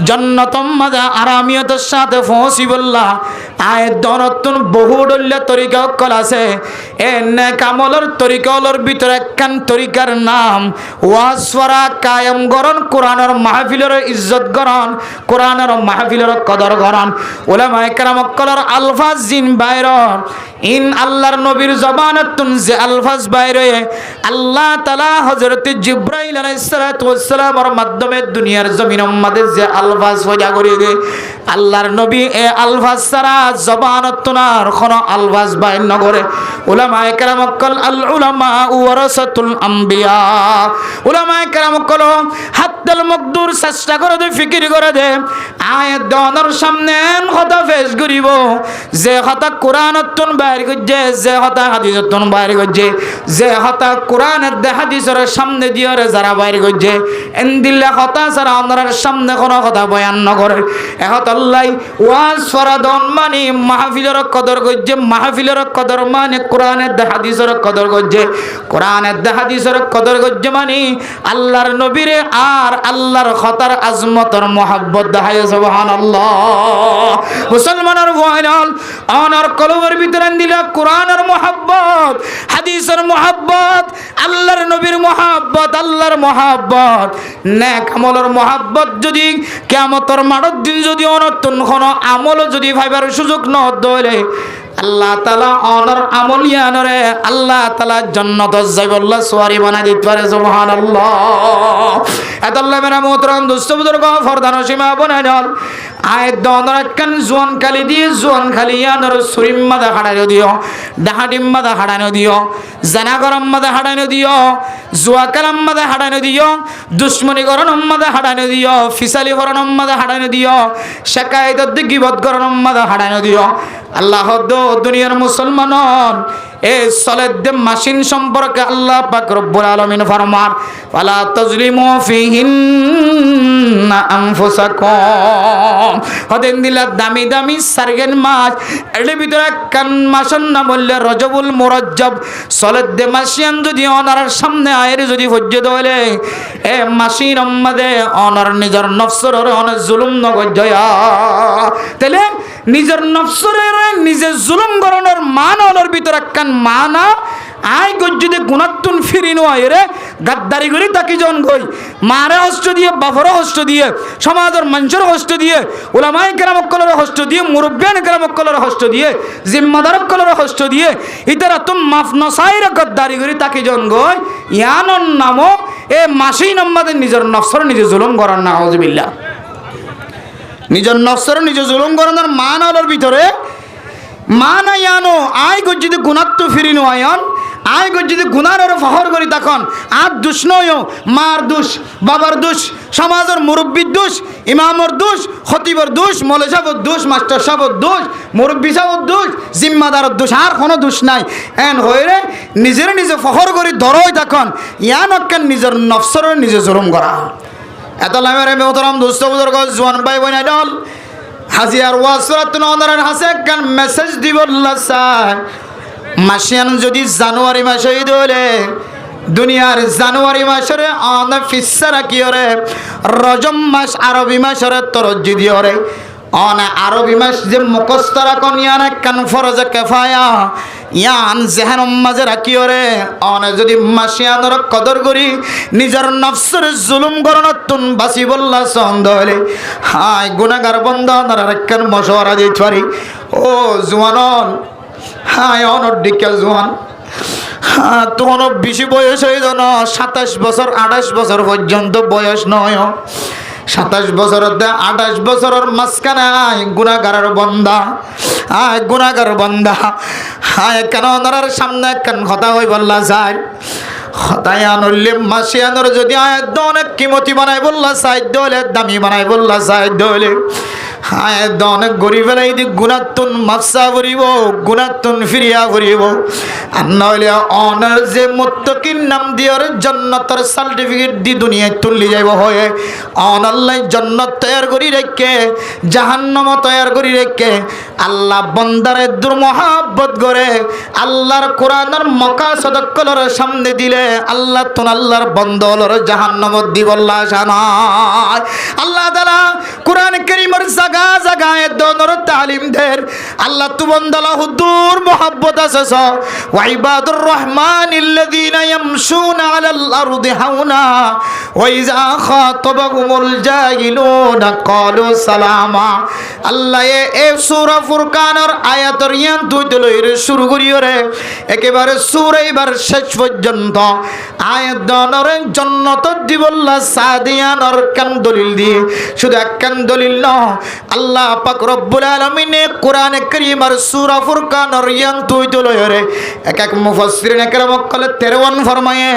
জান্নাতম মাদা আরামিয়তের সাথে পৌঁছি বল্লাহ আয় দনতুন বহু ডল্লা তরিকা কল আছে এ নেক আমলের তরিকার ভিতরে একখান তরিকার নাম ওয়াজ করা কায়েম করন কোরআনের মাহফিলের ইজ্জত করন কোরআনের মাহফিলের কদর করন উলামায়ে কেরাম কলর আলফাজ জিন বাইরর ইন আল্লাহর নবীর জবানতুন যে আলফাজ বাইরে আল্লাহ তাআলা হযরত জিবরাইল আলাইহিস সালাতু ওয়াস সালামের মাধ্যমে দুনিয়ার জমিনের মধ্যে যে আলফাজ পয়দা করে দে আল্লাহর নবী এ আলফাজ ছাড়া জবানতুনার কোন আলফাজ বাইর না করে উলামায়ে কেরাম কল আল উলামা ওয়ারাসাতুল আম্বিয়া উলামায়ে কেরাম কল হাত্তাল মকদুর চেষ্টা করে দে ফিকির করে দে আয়াত দনের সামনে কথা ফেস করিব যে কথা কোরআনতুন বাইর করছে যে কথা হাদিসতুন বাইর করছে যে কথা কোরআনের দে হাদিসের সামনে দিয়রে যারা বাইর করছে এন্দিল্লা কথা ছাড়া আপনার সামনে কোনো কথা বয়ান না করে এখন আল্লাহ ওয়াজ ফরাদন মানে মাহফিলের কদর করছে মাহফিলের কদর মানে কোরআনের দে হাদিসের কদর করছে কোরআনের দে হাদিসের কদর করছে মানে আল্লাহর নবীরে আর আল্লাহর খতার আজমতর মোহাব্বত দেখায় সুবহানাল্লাহ মুসলমানের ওয়াইলাল আনার কলবের ভিতরে দিলা কোরআনের মোহাব্বত হাদিসের মোহাব্বত আল্লাহর নবীর মোহাব্বত আল্লাহর মোহাব্বত নেক আমলের মোহাব্বত যদি কিয়ামতের মাঠের দিন যদি অনতুন কোনো আমল যদি ভাইবার সুযোগ ন দলে আল্লাহ তাআলা অনর আমলিয়ানরে আল্লাহ তাআলা জান্নাত যাইবল্লাহ সুয়ারি বানাই দিতে পারে সুবহানাল্লাহ এতাল্লাহ মেরা মোহতরম দোস্ত বুজুর্গ ফরদান সীমা বনাই দল আয় দনর কান জোয়ান খালি দিয়ে জোয়ান খালি ইয়ানর সুরিম মাদা হাড়ানো দিও ডাহাডিম মাদা হাড়ানো দিও জানা গরম মাদা হাড়ানো দিও জুয়া কালাম মাদা হাড়ানো দিও দুশ্মনী করণ মাদা হাড়ানো দিও ফিসালি করণ মাদা হাড়ানো দিও শাকায়েত গীবত করণ মাদা হাড়ানো দিও আল্লাহ দুনিয়ার মুসলমানন এই সলেদ মাসিন সম্পর্কে আল্লাহ পাক রব্বুল আলামিন ফরমান ফালা তাজলিমু ফিহিন্না আনফুসাকুম হদেন দিলা দামি দামি সারগেন মাস এর ভিতরে কান মাসন না বললে রজবুল মুরাজ্জব সলেদ মাসিয়ান যদি ওনার সামনে আয়ের যদি হজ্জ দলে এ মাসির মধ্যে ওনার নিজের নফসের অনেক জুলুম নগজয়া তাহলে নিজের নফসের নিজে জুলুম করানোর মান ওনার ভিতরে কান মানা আই গজ্জিদে গুণাত্তুন ফিরিনো আয়রে গাদ্দারি করি তাকি জন গই মারে হস্ত দিয়ে বাফরও হস্ত দিয়ে সমাজের মানুষের হস্ত দিয়ে উলামায়ে কেরাম কলর হস্ত দিয়ে মুরব্বিয়ান কেরাম কলর হস্ত দিয়ে জিম্মাদার কলর হস্ত দিয়ে ইতারা তুম মাফ নসাইরে গাদ্দারি করি তাকি জন গই ইয়ানন নামো এ মাসি নাম্মাদের নিজের নফসর নিজে জুলুম করার না আউযুবিল্লাহ নিজের নফসর নিজে জুলুম করানোর মান হলোর ভিতরে মানা ইয়ানো আয় গজ্জিদে গুণাত্ম ফিরিনো আয়ন আয় গজ্জিদে গুনার ফহর করি তখন আর দুষ নয় মার দোষ বাবার দোষ সমাজের মুরব্বীর দোষ ইমামর দোষ খতিবর দোষ মৌলভী সাহেবের দোষ মাস্টার সাহেবের দোষ মুরব্বী সাহেবের দোষ জিম্মাদারের দোষ আর কোনো দোষ নাই এন হয়ে নিজের নিজে ফহর করি ধরোই তখন ইয়ান অকেন নিজের নফসর নিজে জুলুম করা এত লামের মেহতরম দুস্থ বুজুর্গ জোয়ান ভাই বোন দল হাজিয়ার ওয়াসরাত নদরের হাসে কান মেসেজ দিবল্লা স্যার মাসিয়ান যদি জানুয়ারি মাসে দলে দুনিয়ার জানুয়ারি মাসের অন ফিসারা কি রে রজম মাস আরবি মাসের তরজ্জি দিও রে অন আরবি মাস যে মুখস্থরা কনিয়ান কান ফরজ কিফায়া ইয়ান জেহান মাঝে রাখিও রে অন যদি মাসিয়ানর কদর করি নিজের নফসের জুলুম করণতুন বাসি বল্লা সন্দলে হাই গুনাহগার বান্দা নার কান মশওয়ারা দিতে পারি ও জওয়ানন হাই অনর দিকে জওয়ান হ্যাঁ তখন বেশি বয়স হয়ে যেন 27 বছর 28 বছর পর্যন্ত বয়স নয় 27 বছরের 28 বছরের মাঝখানে গুনাহগারের বান্দা গুনাহগার বান্দা কেন ওনার সামনে কেন কথা হই বললা যায় হতায় আনলে মাসি আনর যদি অনেক কিমতি বানাই বললা সাইড দলে দামি বানাই বললা সাইড দলে আয়াত অনেক গরিব ফেলাই দি গুণাত্তন মাফসা করিব গুণাত্তন ফিরিয়া করিব আর নইলে অনার যে মুত্তাকিন নাম দিয়ার জান্নাতের সার্টিফিকেট দি দুনিয়ায় তুলি যাইব হয়ে অন আল্লাহ জান্নাত তৈয়ার করি রেখে জাহান্নাম তৈয়ার করি রেখে আল্লাহ বন্দারে দুর্মহাব্বত করে আল্লাহর কোরআনের মাকাসদ কলর সামনে দিলে আল্লাহ তুন আল্লাহর বন্দলর জাহান্নামত দিবল্লা জানায় আল্লাহ তাআলা কোরআন কারীমের জায়গা জায়গায় দনর তালিম দের আল্লাহ তু বন্দলা হুদুর মোহাব্বত আছে ওয়া ইবাদুর রহমানিল্লাযীনা ইয়ামশুনা আলাল আরদি হাওনা ওয়া ইযা খাতাবাহুমুল জাহিলুনা ক্বালু সালামা আল্লাহ এ সূরা ফুরকানের আয়াতের ইয়ান দুইতে লইরে শুরু করিও রে একেবারে সূরা এবার শেষ পর্যন্ত আয়াত দনরে জান্নাত দিবল্লা সাদিয়ানর কান দলিল দিয়ে শুধু একখান দলিল না আল্লাহ পাক রব্বুল আলামিন কোরআন কারীমের সূরা ফুরকানের ইয়ান দুইতে লইরে এক এক মুফাসসিরিন کرام কলে 53 ফরমায়ে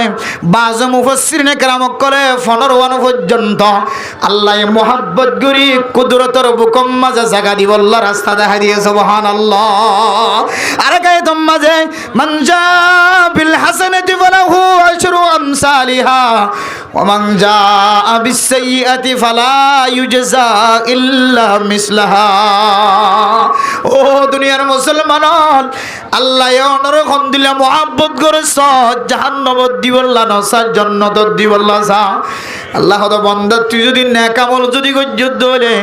বাজ মুফাসসিরিন کرام কলে 15 পর্যন্ত আল্লাহ মুহাব্বত গরি কুদরতের বুকম মাঝে জায়গা দিব আল্লাহ রাস্তা দেখা দিয়ে সুবহানাল্লাহ আর গায়ে দম মাঝে মান জা বিল হাসানাতি ফালাহু আশরু আমসালিহা ওয়া মান জা বিস সাইয়্যাতি ফালা ইউজজা ইল্লা মিসলাহা ও দুনিয়ার মুসলমান আল্লাহ অনর কোন দিলে মুহাব্বত করেছ জাহান্নামত দিবল্লা না সা জান্নাত দিবল্লা সা আল্লাহ তো বান্দা তুই যদি নেক আমল যদি গজ্জত হলে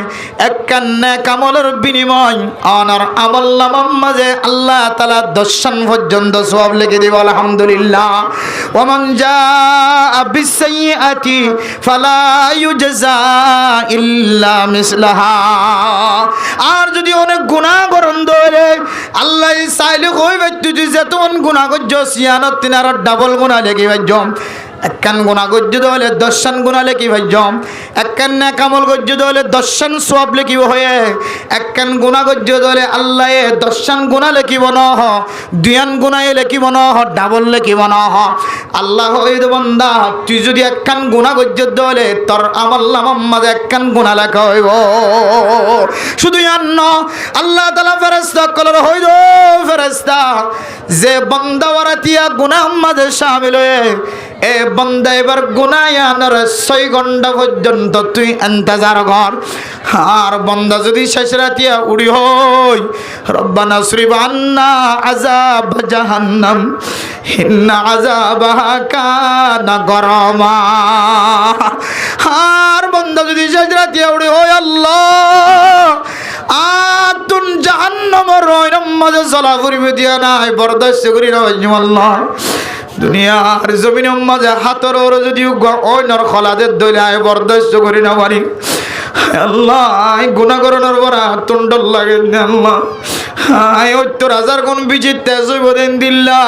একখান নেক আমলের বিনিময় অনার আমল নামার মাঝে আল্লাহ তাআলা 10 পর্যন্ত সওয়াব লিখে দিব আলহামদুলিল্লাহ ওয়া মান জাআ বিস সাইয়্যাতি ফালা ইউজজা ইল্লা মিসলাহা আর যদি অনেক গুনাহ করন ধরে আল্লাহ চাইলে কইবে তুই যেতন গুনাহ করছস সিয়ানত তিনার ডাবল গুনাহ লেগে যাম একখান গুনাহ গজ্জত হলে 10 গুনাহ লেখি ভাইজম একখান নেক আমল গজ্জত হলে 10 সওয়াব লিখিব হয়ে একখান গুনাহ গজ্জত হলে আল্লাহ 10 গুনাহ লিখিব না দুয়ান গুনাহ লিখিব না ডাবল লিখিব না আল্লাহ হইদ বান্দা তুই যদি একখান গুনাহ গজ্জত হলে তোর আমল নামার মাঝে একখান গুনাহ লেখা হইব শুধু জান্ন আল্লাহ তাআলা ফেরেশতা কলর হইদ ফেরেশতা যে বান্দা ওরাতিয়া গুনাহ মাঝে শামিল হয়ে এ বান্দা এবার গুনায়ানোর 6 ঘন্টা পর্যন্ত তুই ইন্তজার কর আর বান্দা যদি শেষ রাতিয়া উড়ি হই রব্বানা সরিফ আন্না আযাব জাহান্নাম ইন্না আযাবাহা কানা গরামা আর বান্দা যদি শেষ রাতিয়া উড়ি হই আল্লাহ আতুন জাহান্নামের রয়রম মাঝে চলা পরিবে দিয়া নাই বরদাস্ত করি না আল্লাহ দুনিয়ার জমিনের মাঝে হাতের ওর যদি ওই নর খলাদের দইলে আয় বরদাস্ত করি না পারি আল্লাহ গুনাহ করনের বড় তুন্ড লাগে আল্লাহ আয় ৭০,০০০ গুণ বিচিত তেজ হইব দিন দিল্লা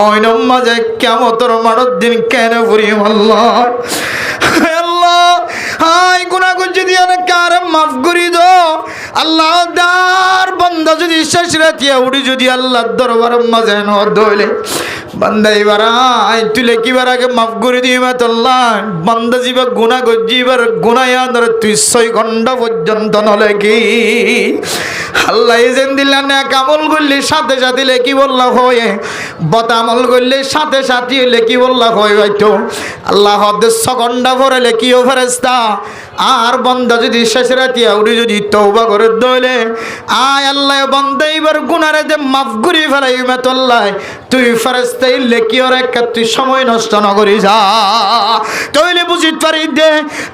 ওই নর মাঝে কিয়ামতের মাঠের দিন কেন পড়ি আল্লাহ আল্লাহ আয় গুনাহ করছি দিয়ে কার মাফ করি দো আল্লাহ দার বান্দা যদি শেষ রাতিয়া উঠি যদি আল্লাহর দরবারের মাঝে ন দইলে বান্দা এবার আয় তুলে কিবার আগে মাফ করে দিবা আল্লাহ বান্দা জিবা গুনাহ করছি এবার গুনায়ানোর তুই 6 ঘন্টা পর্যন্ত নলে কি আল্লাহ এজেন দিলা নেক আমল করলে সাথে সাথে লেখি বললা হয়ে বদ আমল করলে সাথে সাথে লেখি বললা হয়ে হয়তো আল্লাহ 6 ঘন্টা পরে লেখিও ফেরেশতা আর বান্দা যদি শেষ রাতিয়া উঠি যদি তওবা করে দইলে আয় আল্লাহ বান্দা এবার গুনারে যে মাফ করে ফেলাইবে আল্লাহ তুই ফেরেশতাই লেখিও রেখে তুই সময় নষ্ট না করি যা তইলে বুঝিত পারি দে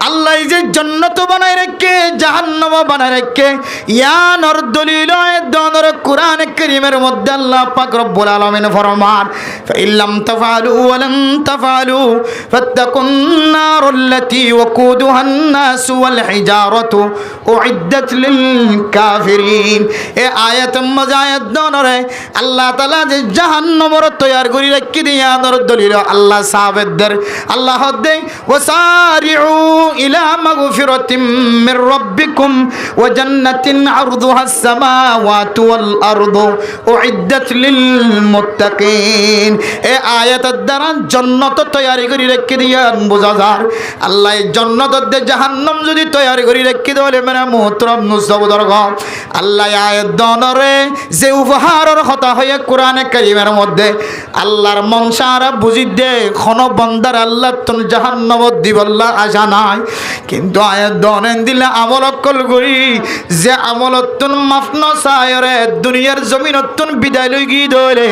আল্লাহ যে জান্নাত বানায় রেখে জাহান্নাম বানায় রেখে ইয়ানর দলিল দনর কোরআন কারীমের মধ্যে আল্লাহ পাক রব্বুল আলামিন ফরমান ফাইল্লাম তাফআলু ওয়া লাম তাফআলু ফাত্তাকুন নারুল্লাতী ওয়াকুদুহান নাস ওয়াল হিজারাতু উইদ্দাত লিল কাফিরিন এ আয়াত মাজায়াত দনরে আল্লাহ তাআলা যে জাহান্নামর তৈয়ার করি রেখে দিয়ানর দলিল আল্লাহ সাহাবেদের আল্লাহ দে ওয়াসারিউ ইলা মাগফিরাতিম মির রাব্বিকুম ওয়া জান্নাতিন আরদুহাস সামাওয়াতু ওয়াল আরদু উইদ্দাত লিল মুত্তাকিন এ আয়াতের দ্বারা জান্নাত তৈয়ারি করে রেখে দিয়ান বোঝা যায় আল্লাহ জান্নাত মধ্যে জাহান্নাম যদি তৈরি করে রেখে দেওয়ালে মানে মোহতরম নুসবদর গম আল্লাহ আয়াত দনরে যে উপহারের কথা হয়ে কোরআনে কারিমের মধ্যে আল্লাহর মনসারা বুঝি দে খন বন্দার আল্লাহ তুন জাহান্নাম দিবল্লা আশা নাই কিন্তু আয়াত দনেন দিলে আমল অকল করি যে আমলতুন মাফ নসায়রে দুনিয়ার জমিনতুন বিদায় লই গি দরে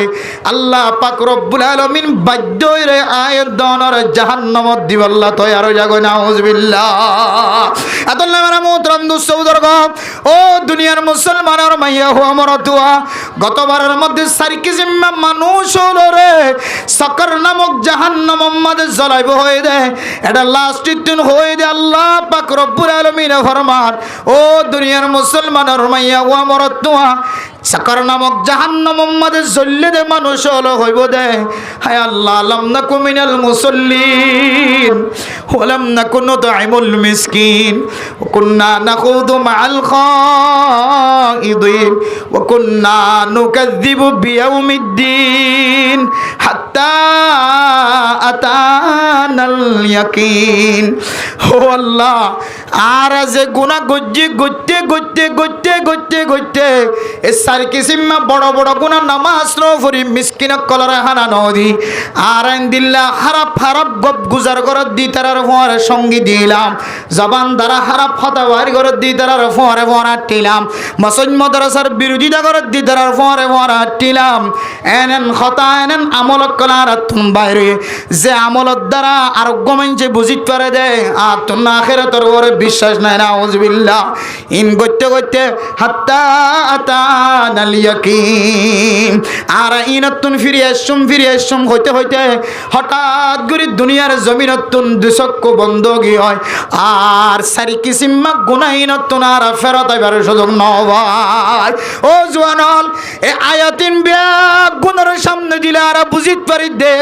আল্লাহ পাক রব্বুল আলামিন বাধ্য হইরে আয়াত দনরে জাহান্নাম দিবল্লা তৈয়ার জাগো নাউজুবিল্লাহ আদল্লা মানে মোহতরম দুসৌদর গম ও দুনিয়ার মুসলমানের মাইয়া হো আমার তুয়া গতবারের মধ্যে সারিকে জিম্মা মানুষ হলো রে সকর নামক জাহান্নাম মধ্যে জ্বলাইব হয়ে দে এটা লাস্ট দিন হয়ে দে আল্লাহ পাক রব্বুল আলামিন ফরমান ও দুনিয়ার মুসলমানের মাইয়া হো আমার তুয়া সকর নামক জাহান্নাম মধ্যে জ্বললে দে মানুষ হলো হইব দে হায় আল্লাহ লাম নাকু মিনাল মুসাল্লিন ওয়ালাম নাকু নুতঈমুল মিসকিন ওয়া কুন্না নাখুযু মাআল খাইদিন ওয়া কুন্না নুকাযযিবু বিয়াউমিদ্দিন হাত্তা আতানাল ইয়াকিন ও আল্লাহ আর যে গুনাহ গজ্জে গজ্জে গজ্জে গজ্জে গজ্জে গজ্জে এ সারি কিসিমা বড় বড় গুনাহ নামাজ নফরি মিসকিন কলরা হানা নদী আর দিল্লা খারাপ খারাপ গপ গুজার করত দি তারার ফোয়ারে সঙ্গী দিলাম জবান দ্বারা খারাপ হতা বাড়ি করত দি তারার ফোয়ারে ফোয়ারা টিলাম মসজিদ মাদ্রাসার বিরোধিতা করত দি তারার ফোয়ারে ফোয়ারা টিলাম এনেন হতা এনেন আমল কলার তুন বাইরে যে আমলত দ্বারা আরোগ্য মানছে বুঝিত পারে দে আর তুন আখিরাতের উপরে বিশ্বাস নাই নাউজুবিল্লাহ ইন গইতে গইতে হাত্তা আতানাল ইয়াকিন আর ইনতুন ফিরে আসুম হইতে হইতে হঠাৎ করে দুনিয়ার জমিনতুন দুচক্কু বন্ধ গি হয় আর সারি কিসিমা গুনাহিনতুন আর ফেরত আইবার সুযোগ নয় ও জওয়ানল এ আয়াতিন বিয়া গুনার সামনে দিলে আর বুঝিত পারি দে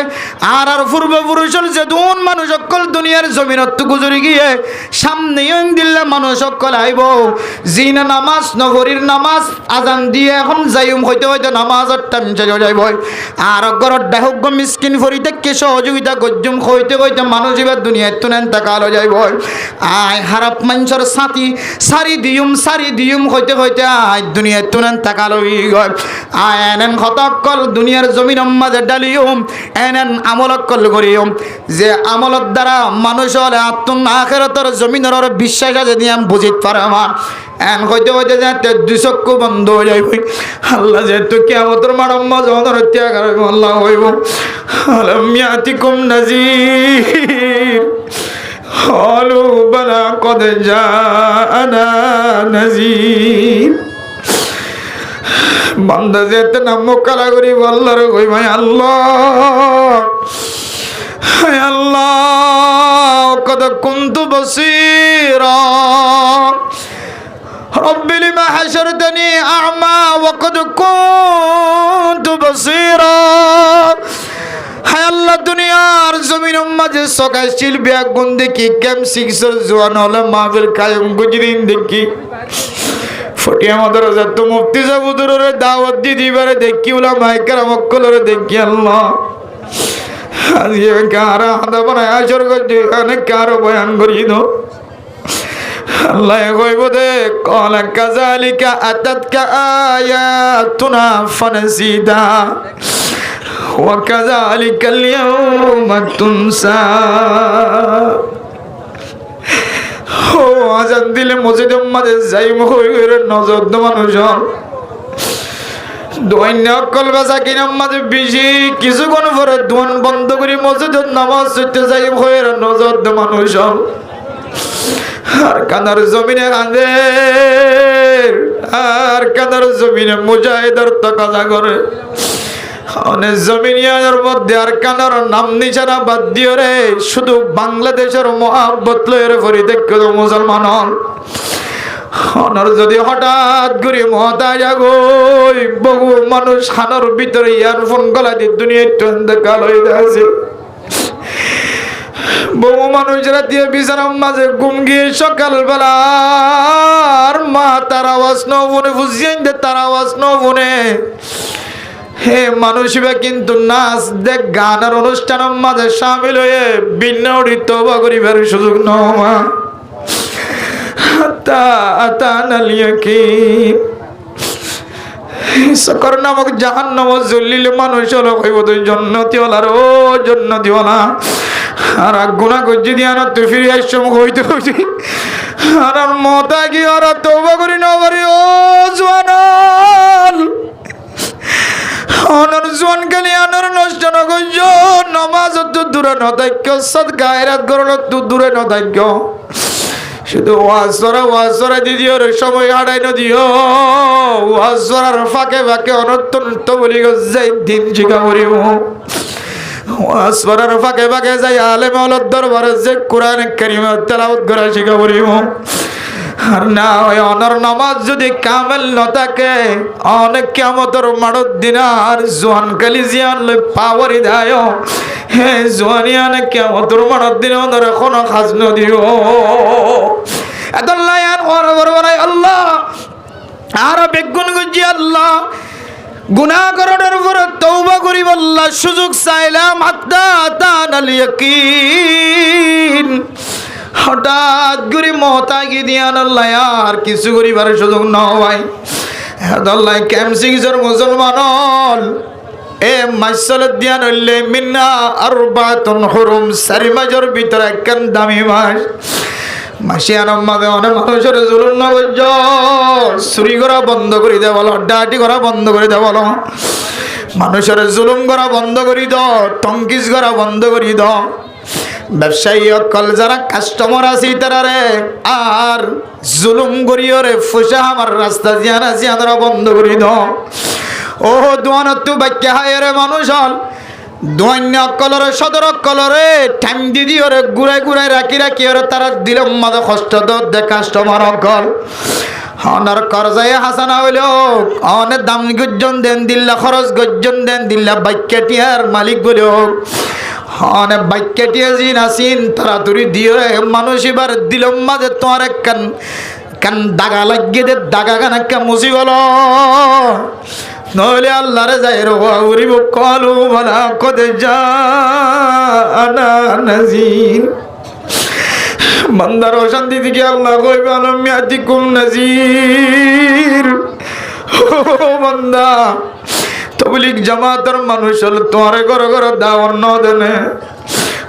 আর পূর্বপুরুষের যে দুন মানুষ সকল দুনিয়ার জমিনত গুজরি গিয়ে সামনে দিল্লা মানুষ সকল আইব জিনা নামাজ নগরীর নামাজ আজান দিয়ে এখন যাইম হইতে হইতে নামাজের টাইম চলে যাইব আর ঘরত ডাহুগ্য মিসকিন ফরিতে কে সহযোগিতা গজ্জুম হইতে হইতে মানুষ এবার দুনিয়ায় তুনেন তাকালো যাইব আয় হারাপ মানুষের সাথী সারি দিয়ুম হইতে হইতে আয় দুনিয়ায় তুনেন তাকালো গয় আয় এনেন হতকল দুনিয়ার জমিন মাঝে ডালিয়ম এনেন আমলকল করিয়ম যে আমলত দ্বারা মানুষ হলে আত্ম আখিরাতের জমিনের বিশ্বাস আছে দিয়ে বুঝিত পারে আমার এন হইতে হইতে যাতে দুচক্ষু বন্ধ হয়ে যাইব আল্লাহ যেহেতু কিয়ামতের মাঠের মাঝে আমাদের ত্যাগ আল্লাহ হইব আলাম ইয়াতিকুম নাযীর ক্বালু বালা ক্বাদ জাআনা নাযীর বান্দা যেতে নাম কালা করি আল্লাহ রে কই ভাই আল্লাহ হায় আল্লাহ কদ কুনতু বাসীরা রব্বি লিমা হাশরতনি আ'মা ওয়া কদ কুনতু বাসীরা হায় আল্লাহ দুনিয়ার জমিনের মাঝে সকাইছিল বিয়া গুণ দেখি কেম সিক্সর জওয়ান হলে মাহফিল কায়েম গুজরিন দেখি ফটিয়া মাদ্রাসা তো মুফতি সাহেব হুজুরের দাওয়াত দিবারে দেখি উলামায়ে কেরাম মক্কলরে দেখি আল্লাহ আজকে কারা হাদা বানায় আসর গজে অনেক কারো বয়ান করি দাও আল্লাহ কইব দে ক্বালা কাযালিকা আতাতকা আয়াতুনা ফানাসিতা ওয়া কাযালিকাল ইয়াউমা তুনসা ও আজান দিলে মসজিদের মাঝে যাইম হইরে নজর দ মানুষ দোয়ান্য কলবাসা কিনাম মাঝে বেশি কিছুক্ষণ পরে দোয়ান বন্ধ করে মসজিদের নামাজ পড়তে যাইম হইরে নজর দ মানুষ আর কানার জমিনে আর কানার জমিনে মুজাহিদের তাকাজা করে অনেক জমিনিয়ার মধ্যে আর কানার নাম নিশানা বাদ দিয়ে রে শুধু বাংলাদেশের মহাব্বত লয়ের ফরি দেখো মুসলমান অনর যদি হঠাৎ করে মহতাজ আগই বহু মানুষ হানোর ভিতরে ইয়ারফোন গলা দিয়ে দুনিয়ার অন্ধকার হয়ে আছে বহু মানুষরা দিয়ে বিছানার মাঝে ঘুম গিয়ে সকালবেলা আর মা তার আওয়াজ নবনে বুঝিয়ে তার আওয়াজ নবনে হে মানুষরা কিন্তু নাচ দেখ গানের অনুষ্ঠানের মাঝে সামিল হয়ে ভিন্ন তওবা করিবার সুযোগ নমা হাত্তা আতানাল ইয়াকিন। সকর নামক জাহান্নাম জ্বলিলে মানুষ হলো কইব তুই জান্নাতি ওলার ও জান্নাতি ওলা। আর গুনাহ করছি দিয়া না তুই ফিরে আসছ হইতে হইতে আর মতা কি আর তওবা করি না পারি ও জওয়ান। অনর জোয়ান গেলে অনর নষ্ট নগজ নমাজ তো দূরে নদাক্য সদকা এরাত করলো তো দূরে নদাক্য শুধু ওয়াজরা দিদিওর সময় হারাই নদিও ওয়াজরার ফাঁকে ফাঁকে অনর্থ বলি যাই দিন শিখা করিব ওয়াজরার ফাঁকে ফাঁকে যাই আলেম আউলাদ দরবারে যে কোরআন কারীম তেলাওয়াত করা শিখা করিব। আর না ওই অনর নামাজ যদি কামেল ন থাকে অনেক কিয়ামতের মাড়ত দিন আর জোয়ান কালি জিয়ান লই পাওয়ারি দায় হে জোয়ানিয়ান কিয়ামতের মাড়ত দিন অনর কোন খাজ নদিও আদাল্লাহ আর বরবরাই আল্লাহ আর বেগুন গুজি আল্লাহ গুনাহ করার পরে তওবা করিব আল্লাহ সুযোগ চাইলাম হাত্তা আতানাল ইয়াকিন। হঠাৎ করে মতা গিয়ে দিয়ান আল্লাহ আর কিছু করিবার সুযোগ নয়। আল্লাহ ক্যামসিংসের মুসলমান এ মাইসলত দিয়ান হইলে মিন্না আরবাতুন হুরুম চারি মাসের ভিতরে একখান দামি মাস মাসিয়ানোর মাঝে অনেক মানুষের জুলুম না করছ চুরি করা বন্ধ করে দে বলো ডাটি করা বন্ধ করে দে বলো মানুষের জুলুম করা বন্ধ করে দাও টঙ্কিস করা বন্ধ করে দাও ব্যবসায়ী অকল যারা কাস্টমার আছে তারারে আর জুলুম করিও রে ফুসা আমার রাস্তা জিয়ানা জিয়ানরা বন্ধ করে দাও ও দোয়ানতু বাক্যা হায় রে মানুষ হল দোয়ান্য অকলরে সদর অকলরে ঠাম দিদি ওরে ঘুরাই ঘুরাই রাখি রাখি ওরে তারা দিলে মাঝে কষ্ট দে কাস্টমার অকল অনার করজায় হাসানা হইল অনেক দাম গজ্জন দেন দিল্লা খরচ গজ্জন দেন দিল্লা বাক্যাটিয়ার মালিক বলে হোক অনেক বাক্যাটিয়া জিন আসিন তাড়াতাড়ি দিয়ে মানুষ এবার দিল মাঝে তোমার এক কান দাগা লাগিয়ে দে দাগা কান একটা মুসি গেল নইলে আল্লাহরে যাই রুব কলু বলা কদে জানা নাজির বান্দার অশান্তি থেকে আল্লাহ কইবে আলমিয়াতিকুম নাজির। ও বান্দা তবলিগ জামাতের মানুষ হল তোমার ঘর ঘর দাওয়াত ন দেনে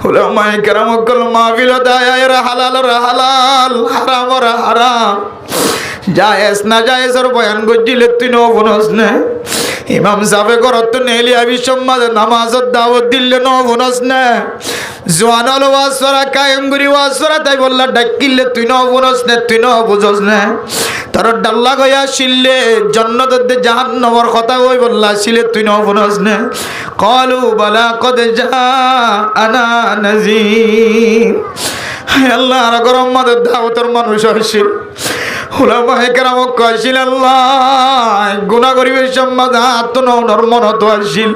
উলামায়ে কেরাম কল মাহফিল দায়ের হালাল হালাল হারাম হারাম জায়েজ না জায়েজের বয়ান গজিলে তুই ন বনস না ইমাম সাহেব করত নেলি আবি সম্মাদে নামাজত দাওয়াত দিলে ন বনস না জওয়ান হল ওয়াসরা কায়েম করি ওয়াসরা তাই বললা ডাকিলে তুই ন বনস না তুই ন বুঝস না তোর ডাল্লা গয়া শিললে জান্নাত দে জাহান্নামের কথা কই বললা শিলে তুই ন বনস না ক্বালু বালা কদ জাআনা নাযীর। হে আল্লাহ আর গরম মাদের দাওয়াতের মানুষ আসিল উলামায়ে কেরাম কইছিল আল্লাহ গুনাহ করিবে সম্মাদ আত্মনর মন তো আসিল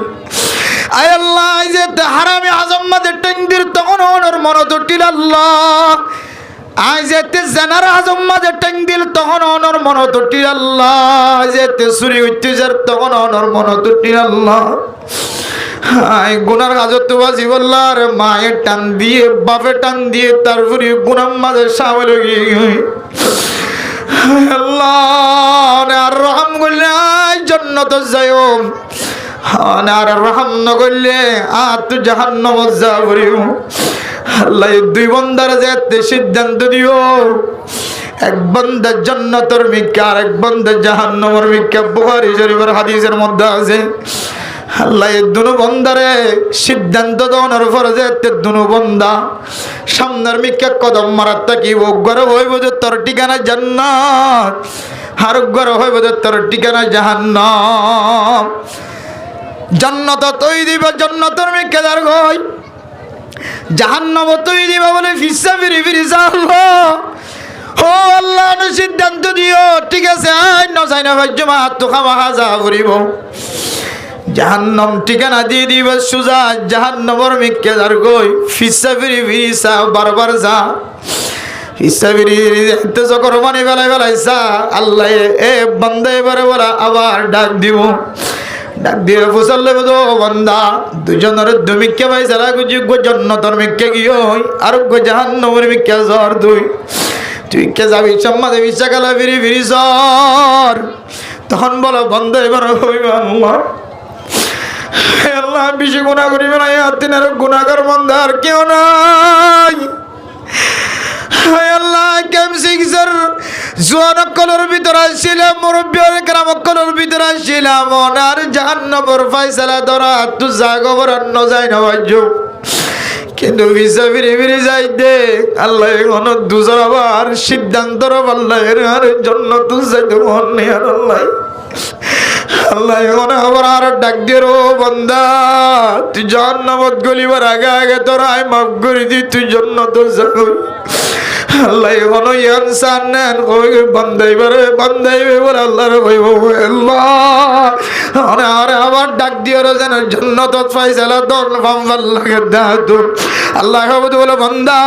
আয় আল্লাহ যে হারামে আজম মাদের টঙ্গির তখন ওনর মন তো টিল আল্লাহ আই যেতে জানার আজম মাঝে ট্যাং দিল তখন অনর মন তুটি আল্লাহ যেতে চুরি উঠতে যার তখন অনর মন তুটি আল্লাহ আই গুনার হাজত বাজি বললা রে মায়ের টান দিয়ে বাপে টান দিয়ে তারপরে গুনার মাঝে সামলে গিয়ে আল্লাহ আর রহম করলে জান্নাত যাইও আর রহম ন করলে আর তুই জাহান্নামত যাবরিও। আল্লাহ দুই বান্দার যেতে সিদ্ধান্ত দিও এক বান্দা জান্নাতের মিক্কা আর এক বান্দা জাহান্নামের মিক্কা বুখারী শরীফের হাদিসের মধ্যে আছে। আল্লাহ দুনো বান্দারে সিদ্ধান্ত দেওয়ার পরে যেতে দুনো বান্দা সামনের মিক্কা কদম মারার তাকিব ঘরে হইব যে তোর ঠিকানা জান্নাত আর ঘরে হইব যে তোর ঠিকানা জাহান্নাম। জান্নাত তৈ দিবা জান্নাতের মিক্কা দার গই জাহান্নাম তুই দিবা বলে ফিসা ফিরি ফিরি আল্লাহ ও আল্লাহ সিদ্ধান্ত দিও ঠিক আছে আই নজাই না ভাজ্য মা তো খাওয়া যা করিব জাহান্নাম ঠিকানা দিয়ে দিবা সুজা জাহান্নামের মিক্কে যার গই ফিসা ফিরি ফিরি সা বারবার যা ফিসা ফিরি এতে যখন মানে বেলায় বেলায় যা আল্লাহ এ বান্দা এবারে বলা আবার ডাক দিব ডাক দিয়ে ফুসাল্লে বলো বান্দা দুজনের দুমিক্কে ভাই যারা যোগ্য জান্নাতের মিক্কে গিয়ে আর জাহান্নামের মিক্কে জ্বর দুই তুই কে যাবি সম্মাদে বিশাখালা ফিরি ফিরি সর। তখন বলো বন্ধ এবার হইবে আল্লাহ, আল্লাহ বেশি গুনাহ করিবে না, তিনের গুনাহগার বন্ধ আর কেউ নাই। আল্লাহ কেমসিক্সের জোয়ান কলর ভিতরে আসছিলাম, মুরব্বীর গ্রাম কলর ভিতরে আসছিলাম, ওনার জাহান্নামের ফয়সালা ধরা তু জাগবর অন্য যায় না বাজ্য, কিন্তু ভিসা ফিরে ফিরে যাইতে আল্লাহ এখন দুজন আবার সিদ্ধান্ত আল্লাহ এর জন্য তু যাইতে মন নেই। আর আল্লাহ আল্লাহ এখন আবার আর ডাক দিয়ে রো বন্দা, তুই জাহান্নামত গলিবার আগে আগে তোর আয় মাফ করে দি, তুই জন্য তো যাবি। আল্লাহ এখন ইনসান নেন কই বান্দাইবারে বান্দাইবে বলে আল্লাহর কইব আল্লাহ আরে আবার ডাক দিয়ে রো যেন জান্নাত ফয়সালা দন ফাম লাগে দাদু। আল্লাহ বলে বান্দা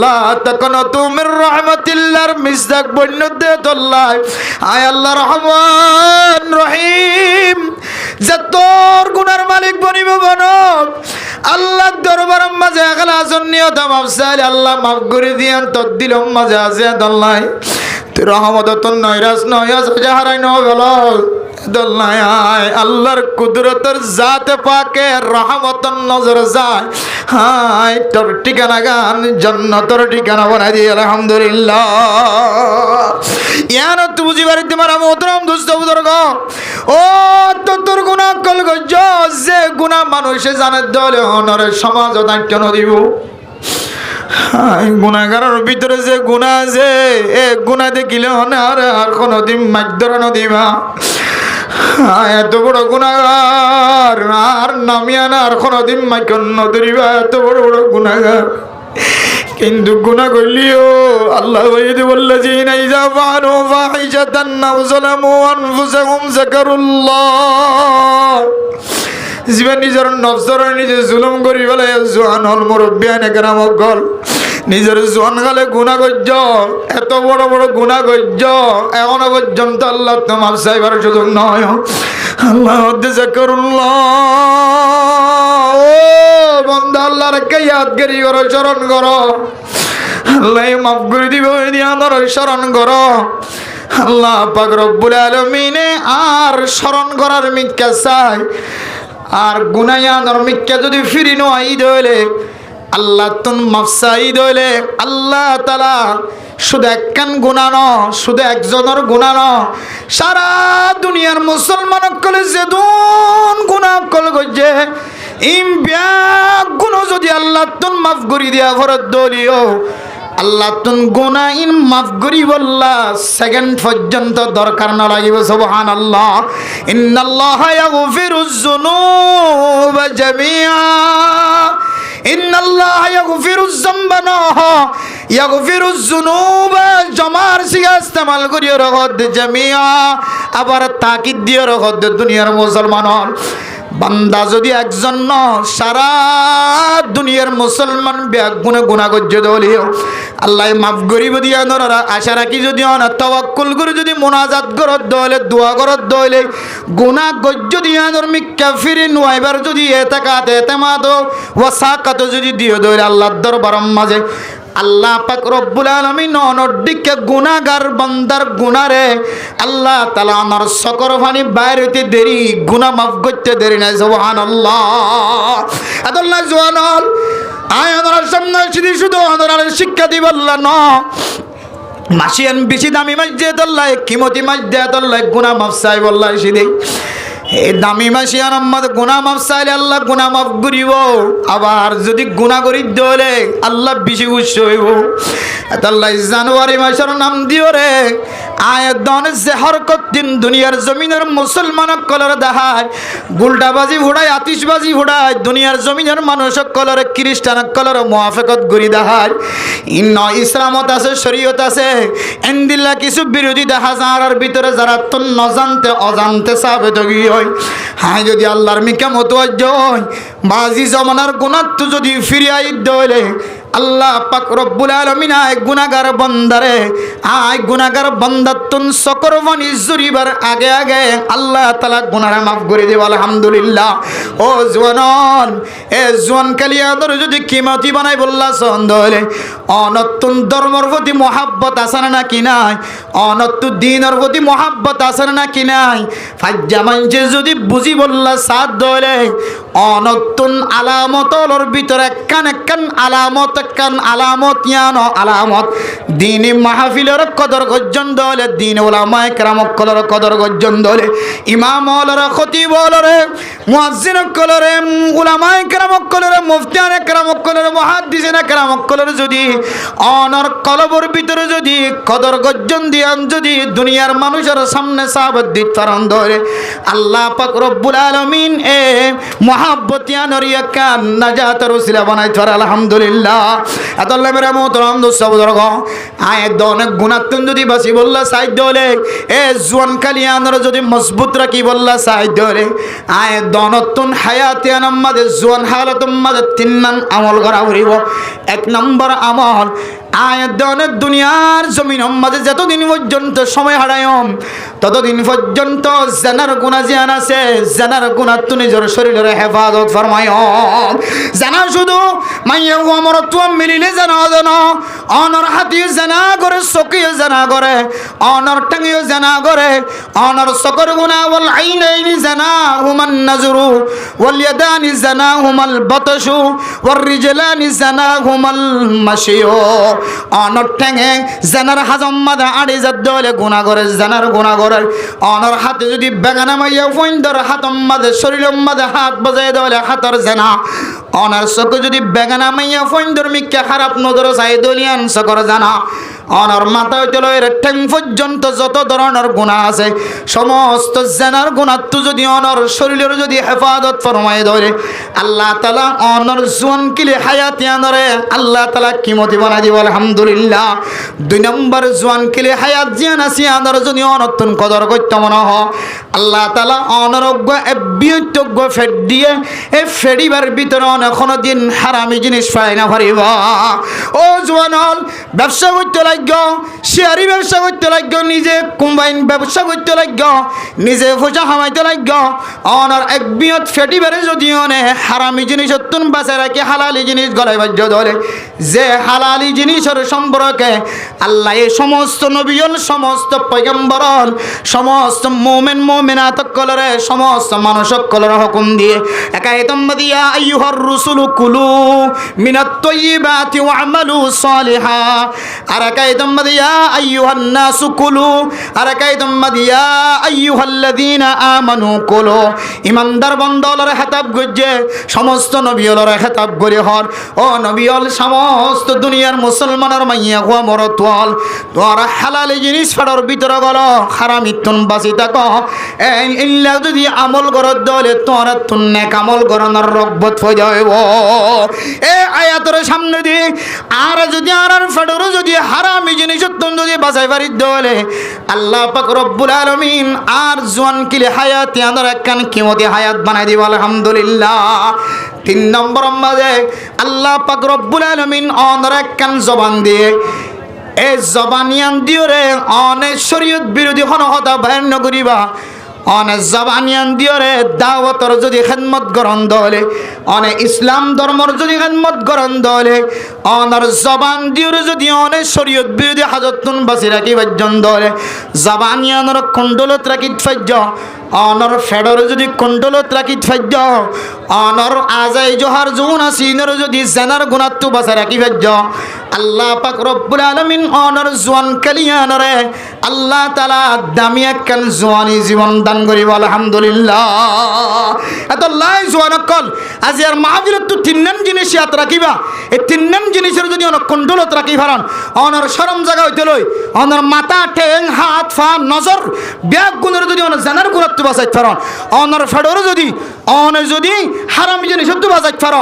লা তাকনাতু মির রাহমাতিল্লাহর মিসদাক বন্য দে তোল্লাহ, আয় আল্লাহ রহমান রহিম, যে তোর গুনার মালিক বনিব বনব আল্লাহর দরবার মাঝে ইখলাসন নিয়ত মাফ চাইলে আল্লাহ মাফ করে দিয়ান, তোর দিলম মাঝে আছে আল্লাহ তুই রহমত তোর নয়রাস নয়রাস হারাই ন গেল দল্লাই আয় আল্লাহর কুদরতের জাতে পাকে রহমতন নজর যায়, হায় তোর ঠিকানা গান জান্নাতের ঠিকানা বানাই দিয়ে আলহামদুলিল্লাহ। ইয়ান তুই বুঝি বাড়ি তোমার মোহতরম দুস্থ বুজুর্গ, ও তো তোর গুনাহ কল গজ যে গুনাহ মানুষে জানে দলে হনরে সমাজ কেন দিব। গুনাহগারের ভিতরে যে গুনাহ আছে এ গুনাহ দেখিলে হনে আর কোনদিন মাইদর নদিবা, এত বড় গুনাহগার আর নামিয়া না আর কোনদিন মাইকন নদরিবা, এত বড় বড় গুনাহগার। কিন্তু গুনাহ করলিও আল্লাহ ওয়াইদি ওয়াল্লাযিনা ইযা ফাআলু ফাহিশাতান আও যালামু আনফুসাহুম যাকারুল্লাহ, জীবন নিজের নফসর নিজে জুলুম করি বলে জোয়ান হল মুরব্বিয়ানে কেরামত গল নিজের জোয়ান গালে গুনাহ করছ, এত বড় বড় গুনাহ করছ, এখনো পর্যন্ত আল্লাহ তোমার সাইবার সুযোগ নয়। আল্লাহ যাকারুল্লাহ, ও বন্দা আল্লাহর কে ইয়াদগারি করো, স্মরণ করো, আল্লাহ মাফ করে দিব, আমার স্মরণ করো। আল্লাহ পাক রব্বুল আলামিনে আর স্মরণ করার মিথ্যা চাই, আর গুনায়ানোর মিথ্যা যদি ফিরি নয় দইলে আল্লাহ তুন মাফসাই দইলে আল্লাহ তাআলা শুধু একখান গুনাহ ন, শুধু একজনের গুনাহ ন, সারা দুনিয়ার মুসলমান কলে যে দুন গুনাহ কল গজে ইম ব্যাগ গুনাহ যদি আল্লাহ তুন মাফ করি দিয়া ফরত দলিও আল্লাহ তুন গুনাহ ইন মাফ করি বললা সেকেন্ড পর্যন্ত দরকার না লাগিব। সুবহানাল্লাহ, ইন্নাল্লাহা ইয়াগফিরুজ যুনুবা জামিআ, ইন্নাল্লাহা ইয়াগফিরুজ যামবা ইয়াগফিরুজ যুনুবা জমার সিগা ইস্তেমাল করিও রগদ জামিআ, আবার তাকিদ দিও রগদ দুনিয়ার মুসলমান বান্দা যদি একজন ন সারা দুনিয়ার মুসলমান ব্যাগ গুনে গুনাহ গজ্জ দলিও আল্লাহ মাফ করিব দিয়া নরা আশা রাখি যদি অন তাওয়াক্কুল করে যদি মুনাজাত করত দলে দোয়া করত দলে গুনাহ গজ্জ দিয়া ধর্মিক কাফিরি নুয়াইবার যদি এতাকাত এতেমাদ ওয়াসাকাত যদি দিও দলে আল্লাহর দরবার মাঝে আল্লাহ পাক রব্বুল আলামিন অনডিকে গুনাহগার বান্দার গুনারে আল্লাহ তাআলা আমার সকর পানি বাইর হইতে দেরি গুনাহ মাফ করতে দেরি না। সুবহানাল্লাহ, আল্লাহ জওয়ানল আয় আমার সামনে শুধু শুধু আমার শিক্ষা দিব আল্লাহ ন মাসিয়ান বেশি দামি মাছ দিয়ে আল্লাহ কিমতি মাছ দিয়ে আল্লাহ গুনাহ মাফ চাই আল্লাহ সিদি এই দামি মাসিয়ান আম্মাদ গুনাহ মাফ চাইলে আল্লাহ গুনাহ মাফ করিব, আবার যদি গুনাহ করি দলে আল্লাহ বেশি খুশি হইব। আল্লাহ জানুয়ারি মাসের নাম দিও রে আয়দন যে হরকত দিন দুনিয়ার জমিনের মুসলমান কলর দেখায় গুলটাবাজি ফুড়ায় আতিশবাজি ফুড়ায় দুনিয়ার জমিনের মানুষ কলর খ্রিস্টান কলর মুআফাকত গরি দেখায় ইন্ন ইসলামত আছে শরীয়ত আছে এন্দিল্লা কিছু বিরোধী দেখা যার ভিতরে যারা তো নজানতে অজান্তে সাবেত গিয়ে হ্যাঁ যদি আল্লাহর মিকা মতওয়াজ্জ হয় মাঝি জমানার গুনাহ তো যদি ফিরিয়াই দলে আল্লাহ পাক রব্বুল আলামিন আয় গুনাহগার বান্দারে আয় গুনাহগার বান্দা অনতুন সকর পানি জুরিবার আগে আগে আল্লাহ তাআলা গুনাহ মাফ করে দেব আলহামদুলিল্লাহ। ও জওয়ান, এ জওয়ান কালিয়াদর যদি কিমতি বানাই বললা সন্দলে অনতুন ধর্মর প্রতি মহাব্বত আছে নাকি নাই, অনতুন দিনের প্রতি মহাব্বত আছে নাকি নাই, ফাজ্জা মানছে যদি বুঝি বললা সাথ দলে অনতুন আলামতর ভিতরে একখান আলামত ইয়ানো আলামত দিনী মাহফিলের কদর গজ্জন দলে, দিন ওলামায়ে কেরাম কলর কদর গজ্জন দলে, ইমাম ওলরে খতিব ওলরে মুয়াজ্জিন কলরে উলামায়ে কেরাম কলরে মুফতিয়ানে কেরাম কলরে মুহাদ্দিসিনে কেরাম কলরে যদি অনর কলবর ভিতরে যদি কদর গজ্জন দিয়ান যদি দুনিয়ার মানুষের সামনে সাবত দিত পারন দলে আল্লাহ পাক রব্বুল আলামিন এ মুহাব্বতিয়ানর ইয়াকান নাজাতের ওসিলা বানাইত পারে আলহামদুলিল্লাহ। আল্লাহ মেরা মোহতারাম দোস্ত বুজুর্গ, আয় অনেক গুণাত্মক যদি বাসি বললা সাইড দলে এ জওয়ান কালিয়ানর যদি মজবুত রাখি বললা সাইড দলে আয় দনতুন হায়াতিয়ান আমাদের জওয়ান হালাতুম মাঝে তিনমান আমল করা হইব। এক নম্বর আমল আয় দনের দুনিয়ার জমিন মাঝে যতদিন পর্যন্ত সময় হারায়ম ততদিন পর্যন্ত জানার গুণা জিয়ান আছে, জানার গুণা তু নিজের শরীরের হেফাজত ফরমায়ম। জানা শুধু মাইয়া আমরত মিলিলে জানা জানো অনর হাতিও জানা করে চকিও জানা করে অনর টাঙ্গিও জানা করে অনর চকর গুণা ওয়াল আইনাইনি জানা হুমান নাজরু ওয়াল ইয়াদানি জানা হুমাল বাতাসু ওয়ার রিজলানি জানা হুমাল মাশিয়ু। অনর ঠেঙে জানার হাজম মাদা আড়ি যাদ্দলে গুণা করে জানার গুণা করে অনর হাতে যদি বেগানা মাইয়া ফইন্দর হাতম মাদে শরীরম মাদে হাত বাজায় দলে হাতর জানা অনার চোখে যদি বেগানা মাইয়া ফইন্দর মিক্কা খারাপ নজর চাই দলিয়ান চকর জানা অনর মাথা হইতে লয়ের ঠ্যাং পর্যন্ত যত ধরনের গুণা আছে সমস্ত জানার গুণাত্ম যদি অনর শরীরের যদি হেফাজত ফরমায় ধরে আল্লাহ তাআলা অনর জোয়ান কিলে হায়াতিয়ানরে আল্লাহ তাআলা কিমতি বানাই দিব আলহামদুলিল্লাহ। দুই নম্বর জোয়ান কিলে হায়াত জিয়ান আছে আনর যদি অনতন কদর করতে মনে হ আল্লাহ তাআলা অনরজ্ঞ বিয়তজ্ঞ ফেড দিয়ে এই ফেডিবার ভিতরে অনেকক্ষণ দিন হারামি জিনিস পাই না পারিবা। ও জোয়ানল ব্যবসা করতে লাগো, শেয়ারি ব্যবসা করতে লাগো, নিজে কম্বাইন ব্যবসা করতে লাগো, নিজে পয়সা কামাইতে লাগো অনার এক বিয়ত ফেটিবারে যদি অনে হারামি জিনিস অত্যন্ত বাঁচায় রাখি হালালি জিনিস গলায় বাজ্য ধরে যে হালালি জিনিসের সম্পর্কে আল্লাহ এই সমস্ত নবীন সমস্ত পয়গম্বরন সমস্ত মুমিন মুমিনাত কলরে সমস্ত মানুষক কলরে হুকুম দিয়ে একাইতম দিয়া আইয়ুহার রুসুলু কুলু মিনাত তাইয়্যিবাতি ওয়া'মালু সালিহা আর একাইতম দিয়া আইয়ুহান নাসু কুলু আর একাইতম দিয়া আইয়ুহাল্লাযীনা আমানু কুলু। ইমানদার বান্দালরে খেতাব গজ্জে সমস্ত নবীলরে খেতাব গরি হর ও নবীল সমস্ত দুনিয়ার মুসলমানের মাইয়া হুয়া মরতওয়াল তোরা হালালি জিনিস ফাড়র ভিতরে গল হারামিতুন বাসি থাক ইল্লা যদি আমল করত দলে তোরা তুন নেক আমল করনার রব্বত হয়ে যাইব। এ আয়াতের সামনে দি আর যদি আর ফাড়র যদি হারামি জিনিস তুন যদি বাঁচাই পারি দলে আল্লাহ পাক রব্বুল আলামিন আর জওয়ান কিলে হায়াত ইয়াদের একখান কিমতি হায়াত বানাই দিব আলহামদুলিল্লাহ। তিন নম্বর মাঝে আল্লাহ পাক রব্বুল আলামিন অনর একখান জবান দিয়ে এই জবানিয়ান দিও রে অনেক শরীয়ত বিরোধী কোনো কথা বাইর নকরিবা অনেক জবানিয়ান দিও রে দাওয়াতর যদি খেদমত করন দলে অনেক ইসলাম ধর্মর যদি খেদমত করন দলে অনর জবান দিও রে যদি অনেক শরীয়ত বিরোধী হাজতুন বাসি রাখি বাজ্জন দলে জবানিয়ানর কুণ্ডলত রাখি ফাজ্য অনর ফেডর যদি কুণ্ডলত রাখি ফাজ্য অনর আজাই জোহার জুন আসিনর যদি জানার গুণাত্ম বাসা রাখি ফাজ্য আল্লাহ পাক রব্বুল আলামিন অনর জওয়ান কালিয়ানরে আল্লাহ তাআলা দামি একখান জওয়ানি জীবন দান করিব আলহামদুলিল্লাহ। এত লাই জওয়ান কল আজি আর মাহফিলত তো তিননাম জিনিস ইয়াত রাখিবা এই তিননাম জিনিসের যদি অন কুণ্ডলত রাখি ফারান অনর শরম জায়গা হইতে লই অনর মাথা ঠেং হাত ফা নজর ব্যাগ গুণের যদি অন জানার গুণাত্ম বাঁচাই ফারান অনর ফেডর যদি অনে যদি হারামি জিনিস সত্য বাঁচাই ফার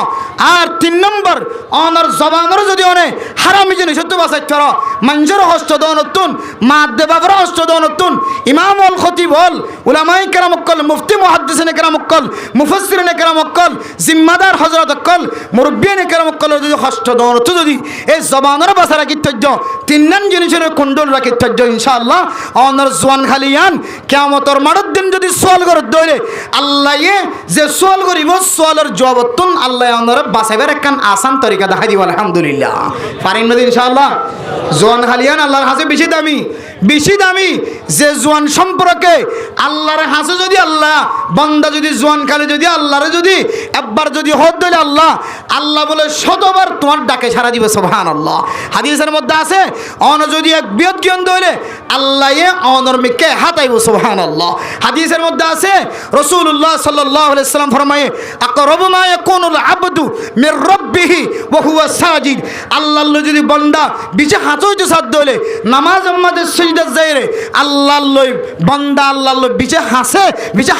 আর তিন নম্বর অনর জবানর যদি অনে হারামি জিনিস সত্য বাঁচাই ফার মানুষের হস্ত দনতুন মাদ্দে বাবর হস্ত দনতুন ইমাম আল খতিব হল উলামায়ে কেরাম অক্কল মুফতি মুহাদ্দিসিনে কেরাম অক্কল মুফাসসিরিনে কেরাম অক্কল জিম্মাদার হযরত অক্কল মুরব্বিয়ানে কেরাম অক্কল যদি হস্ত দনতু যদি এই জবানের বাসা রাখি তজ্জ তিনজন জিনিসের কুণ্ডল রাখি তজ্জ ইনশাআল্লাহ অনর জওয়ান খালিয়ান কিয়ামতের মাঠের দিন যদি সওয়াল করে দইলে আল্লাহ যে সওয়াল করিব সওয়ালের জবাবতুন আল্লাহ অনর বাসাইবার একখান আসান তরিকা দেখাই দিব আলহামদুলিল্লাহ পারেন না ইনশাআল্লাহ জওয়ান খালিয়ান আল্লাহর হাতে বেশি দামি যে জওয়ান সম্পর্কে আল্লাহর হাতে যদি আল্লাহ বান্দা যদি জওয়ান খালি যদি আল্লাহরে যদি একবার যদি হদ দিলে আল্লাহ বলে শতবার তোমার ডাকে সাড়া দিবে সুবহানাল্লাহ হাদিসের মধ্যে আছে অন যদি এক বিয়ত জ্ঞান দইলে আল্লাহ অনর মিকে হাতাইব সুবহানাল্লাহ হাদিসের মধ্যে আছে রাসূলুল্লাহ সাল্লাল্লাহু আলাইহি সাল্লাম ফরমায়ে আকরাবু মা ইয়াকুনুল আবদু মির রাব্বিহি ওয়া হুয়া সাজিদ আল্লাহ যদি বান্দা বিচে হাত হইতে সাদ দইলে নামাজ আমাদের সিজদা যায়রে আল্লাহ লই বান্দা আল্লাহ লই বিচে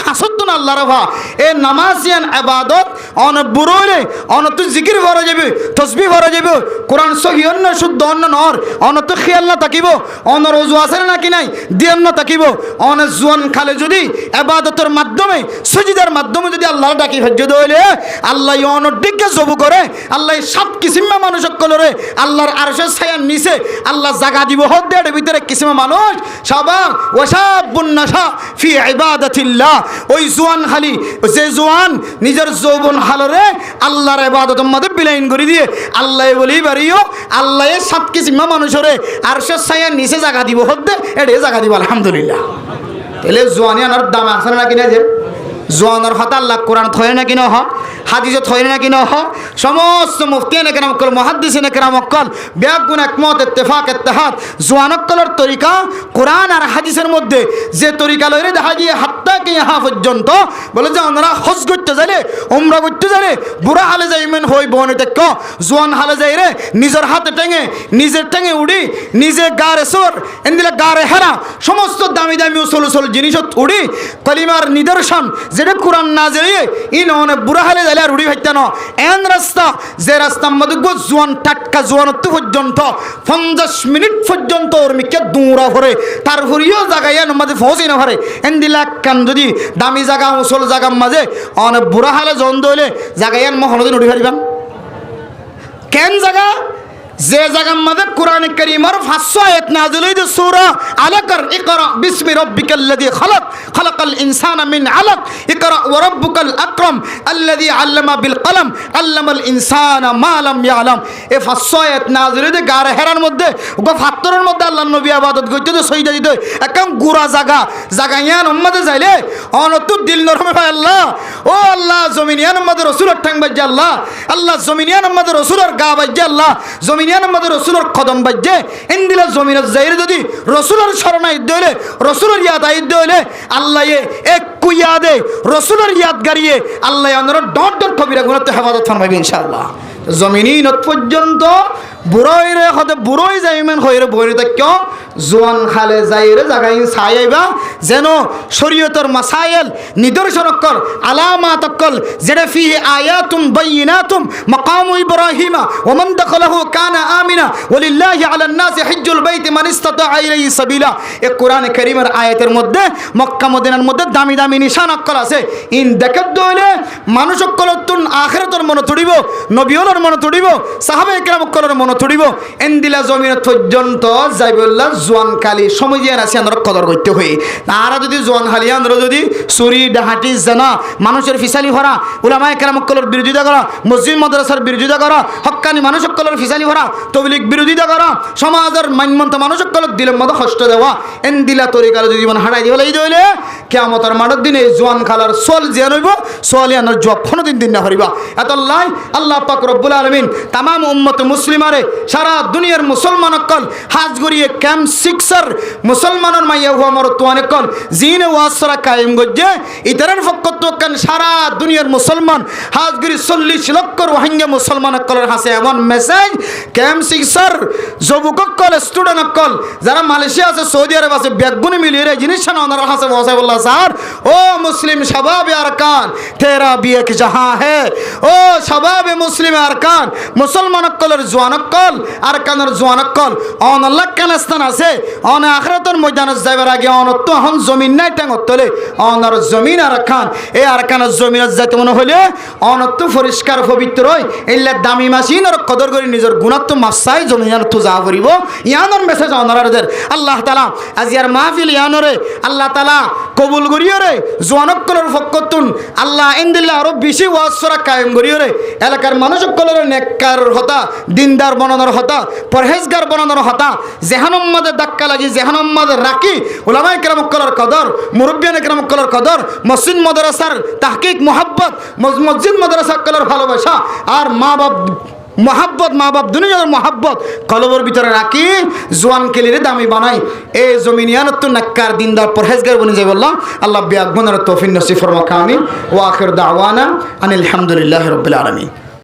হাসত না আল্লাহর ভা এ নামাজিয়ান ইবাদত অন বুরইলে অন তো জিকির ভরা যাবে তাসবিহ ভরা যাবে কোরআন সহি অন্য শুদ্ধ অন্য নর অন তো খেয়াল না থাকিব অন রোজু আছে নাকি নাই দিয়ান না থাকিব অন জওয়ান খালে যদি ইবাদতের মাধ্যমে সুজদার মাধ্যমে যদি আল্লাহর ডাকি হজ্জ দইলে আল্লাহ অন দিকে জবু করে আল্লাহ সব কিসিমা মানুষ কলরে আল্লাহর আরশের ছায়ার নিচে আল্লাহ জায়গা দিব হদ্দের ভিতরে কিসিমা মানুষ সাবান ওয়াশাবুন নাশা ফি ইবাদাতিল্লাহ ওই জওয়ান খালি যে জওয়ান নিজের যৌবন হালরে আল্লাহর ইবাদতের মধ্যে বিলাইন করে দিয়ে আল্লাহ বলি বাড়িও আল্লাহ সাত কিসিমা মানুষরে আরশের ছায়ার নিচে জায়গা দিব হদ্দে এড়ে জায়গা দিব আলহামদুলিল্লাহ তাহলে জওয়ানিয়ানোর দাম আছে না কিনা যে জওয়ানোর কথা আল্লাহ কোরআন থয়ে না কিনা হ হাদিসে থয়ে না কিনা হ সমস্ত মুফতিয়ানে কেরাম অক্কল মুহাদ্দিসিনে কেরাম অক্কল ব্যাগুন একমত ইত্তেফাক ইত্তেহাদ জওয়ান অক্কলের তরিকা কোরআন আর হাদিসের মধ্যে যে তরিকা লইরে দেখা দিয়ে হাত্তা কি ইহা পর্যন্ত বলে যে ওনারা হজ করতে যাইলে উমরা করতে যাইলে বুড়া হালে যাইমেন হই বনে দেখ জওয়ান হালে যাইরে নিজের হাতে নিজের টেঙে উড়ি নিজে গারে সোর এন্দিলা গারে হেরা সমস্ত দামি দামি উসল জিনিস উড়ি কলিমার নিদর্শন যেটা কোরআন না জেনে ইন অনেক বুড়া হালে যাইলে আর উড়ি ভাইতে না এন রাস্তা যে রাস্তার মধ্যে জোয়ান টাটকা জোয়ানত্ব পর্যন্ত 50 মিনিট পর্যন্ত ওর মিকে দৌড়া ভরে তারপরেও জায়গায় আমাদের পৌঁছে না ভরে এন্দিলা কান যদি দামি জায়গা মুসল জায়গার মাঝে অনেক বুড়া হালে জন দইলে জায়গায় মহনদিন উড়ি পারিবান কেন জায়গা যে জায়গার মধ্যে কোরআন কারীমের 500 আয়াত নাযিল হইছে সূরা আলাকার ইকরা বিসমি রাব্বিকাল্লাযী খালাকাল ইনসানা মিন আলাক ইকরা ওয়া রাব্বুকাল আকরাম আল্লাযী আল্লামা বিল কলম আল্লামাল ইনসানা মা লাম ইয়ালাম এই 500 আয়াত নাযিল হইছে গারে হেরার মধ্যে গো ফাত্তরের মধ্যে আল্লাহর নবী ইবাদত করতে তো সইদা দিতে একদম গুড়া জায়গায়ান উম্মতে যাইলে অনত দিল নরমে ভাই আল্লাহ ও আল্লাহ জমিনিয়ান উম্মতে রাসূলের ঠ্যাং বাজ্জে আল্লাহ জমিনিয়ান উম্মতে রাসূলের গা বাজ্জে আল্লাহ আমাদের রসুলের কদম বাজ্যে ইন্দিলা জমিনের যাইরে যদি রসুলের শরণাই দইলে রসুলের ইয়াদ আইদ দইলে আল্লাহ এক কুইয়াদে রসুলের ইয়াদ গাড়িয়ে আল্লাহ আমরা ডট কবিরা গুণাতে হেফাজত ফরমাইবে ইনশাআল্লাহ জমিনিনত পর্যন্ত বুড়াইরে হতে বুড়াই যাইমেন হইরে বইরে তাক্য জোয়ান খালে যাইরে জাগাই ছায়াইবা যেন শরীয়তের মাসাইল নিদর্শন অক্কল আলামাত অক্কল যেটা ফিহি আয়াতুম বাইয়িনাতুম মাকামু ইব্রাহিমা ওয়া মান দাখালাহু কানা আমিনা ওয়ালিল্লাহি আলান নাসি হিজ্জুল বাইতি মান ইসতাতাআ ইলাইহি সাবিলা এই কোরআন কারীমের আয়াতের মধ্যে মক্কা মদিনার মধ্যে দামি দামি নিশান অক্কল আছে ইন দেখাত দইলে মানুষ অক্কলতুন আখিরাতের মনে তুড়িব নবীওয়ালার মনে তুড়িব সাহাবায়ে কেরাম অক্কলের মনে তুড়িব এন্দিলা জমিন পর্যন্ত যাইবল্লা জোয়ান কালি সময় দিয়ে আছে আমরা কদর করতে হই তারা যদি জোয়ান খালি আমরা যদি চুরি ডাহাটি জানা মানুষের ফিসালি ভরা উলামায়ে কেরাম অক্কলের বিরোধিতা করা মসজিদ মাদ্রাসার বিরোধিতা করা হক্কানি মানুষ অক্কলের ফিসালি ভরা তবলিগ বিরোধিতা করা সমাজের মানমন্ত মানুষ অক্কলের দিলের মধ্যে কষ্ট দেওয়া এন্দিলা তরিকার যদি জীবন হারাই দিব লাগি দইলে কিয়ামতের মাঠের দিনে জোয়ান খালার সোল জিয়া নইব সোয়ালিয়ানোর জবাব কোনোদিন দিন না হরিবা এতল্লাই আল্লাহ পাক রব্বুল আলামিন তামাম উম্মত মুসলিমারে সারা দুনিয়ার মুসলমান অকল হাজ গরিয়ে ক্যাম্প সিক্সার মুসলমানের মাইয়া হুয়া মর তোয়ানে কল জিনে ওয়াসরা কায়েম গজ্জে ইতারের ফকত কান সারা দুনিয়ার মুসলমান হাজ গরি 40 লক্ষ রোহিঙ্গা মুসলমান অকলের হাসে এমন মেসেজ ক্যাম্প সিক্সার যুবক অকল স্টুডেন্ট অকল যারা মালয়েশিয়া আছে সৌদি আরব আছে ব্যাগুনি মিলিয়ে রে জিনিস না ওনার হাসে বসে বললা স্যার ও মুসলিম শাবাব আরকান তেরা বিয়ে কি জাহাঁ হে ও শাবাব মুসলিম আরকান মুসলমান অকলের জওয়ান কল আর কানের জোয়ান কল অন আল্লাহ কানাস্তান আছে অন আখিরাতের ময়দানে যাইবার আগে অনত হন জমিন নাই টাঙ্গত তলে অনার জমিন আর খান এই আর কানের জমিনত যাইতে মনে হইলে অনত পরিষ্কার পবিত্র হই এল্লা দামি মাসিন আর কদর করে নিজের গুণাত্ম মাসাই জমিন তো যা করিব ইয়ানোর মেসেজ অনারদের আল্লাহ তাআলা আজিয়ার মাহফিল ইয়ানরে আল্লাহ তাআলা কবুল করিয়রে জোয়ানক কলর ফকতুন আল্লাহ ইনদিল্লাহ আরো বেশি ওয়াজ সরা কায়েম করিয়রে এলাকার মানুষ কলর নেককার হতা দিনদার বনানোর হতা পরহেজগার বনানোর হতা জাহান্নাম মধ্যে ধাক্কা লাগি জাহান্নাম মধ্যে রাখি উলামায়ে কেরাম কলর কদর মুরব্বিয়ানে কেরাম কলর কদর মসজিদ মাদ্রাসার তাহকিক মোহাব্বত মসজিদ মাদ্রাসা কলর ভালোবাসা আর মা বাপ মহাব্বত মা বাপ দুনিয়ার মহাব্বত কলবর ভিতরে রাখি জোয়ান কেলিরে দামি বানাই এই জমিনিয়ানত নাক্কার দিনদার পরহেজগার বনে যাই বললাম আল্লাহ বিয়াগবনের তৌফিক নসিব ফরমাক আমিন ওয়া আখির দাওয়ানা আনিল হামদুলিল্লাহি রাব্বিল আলামিন।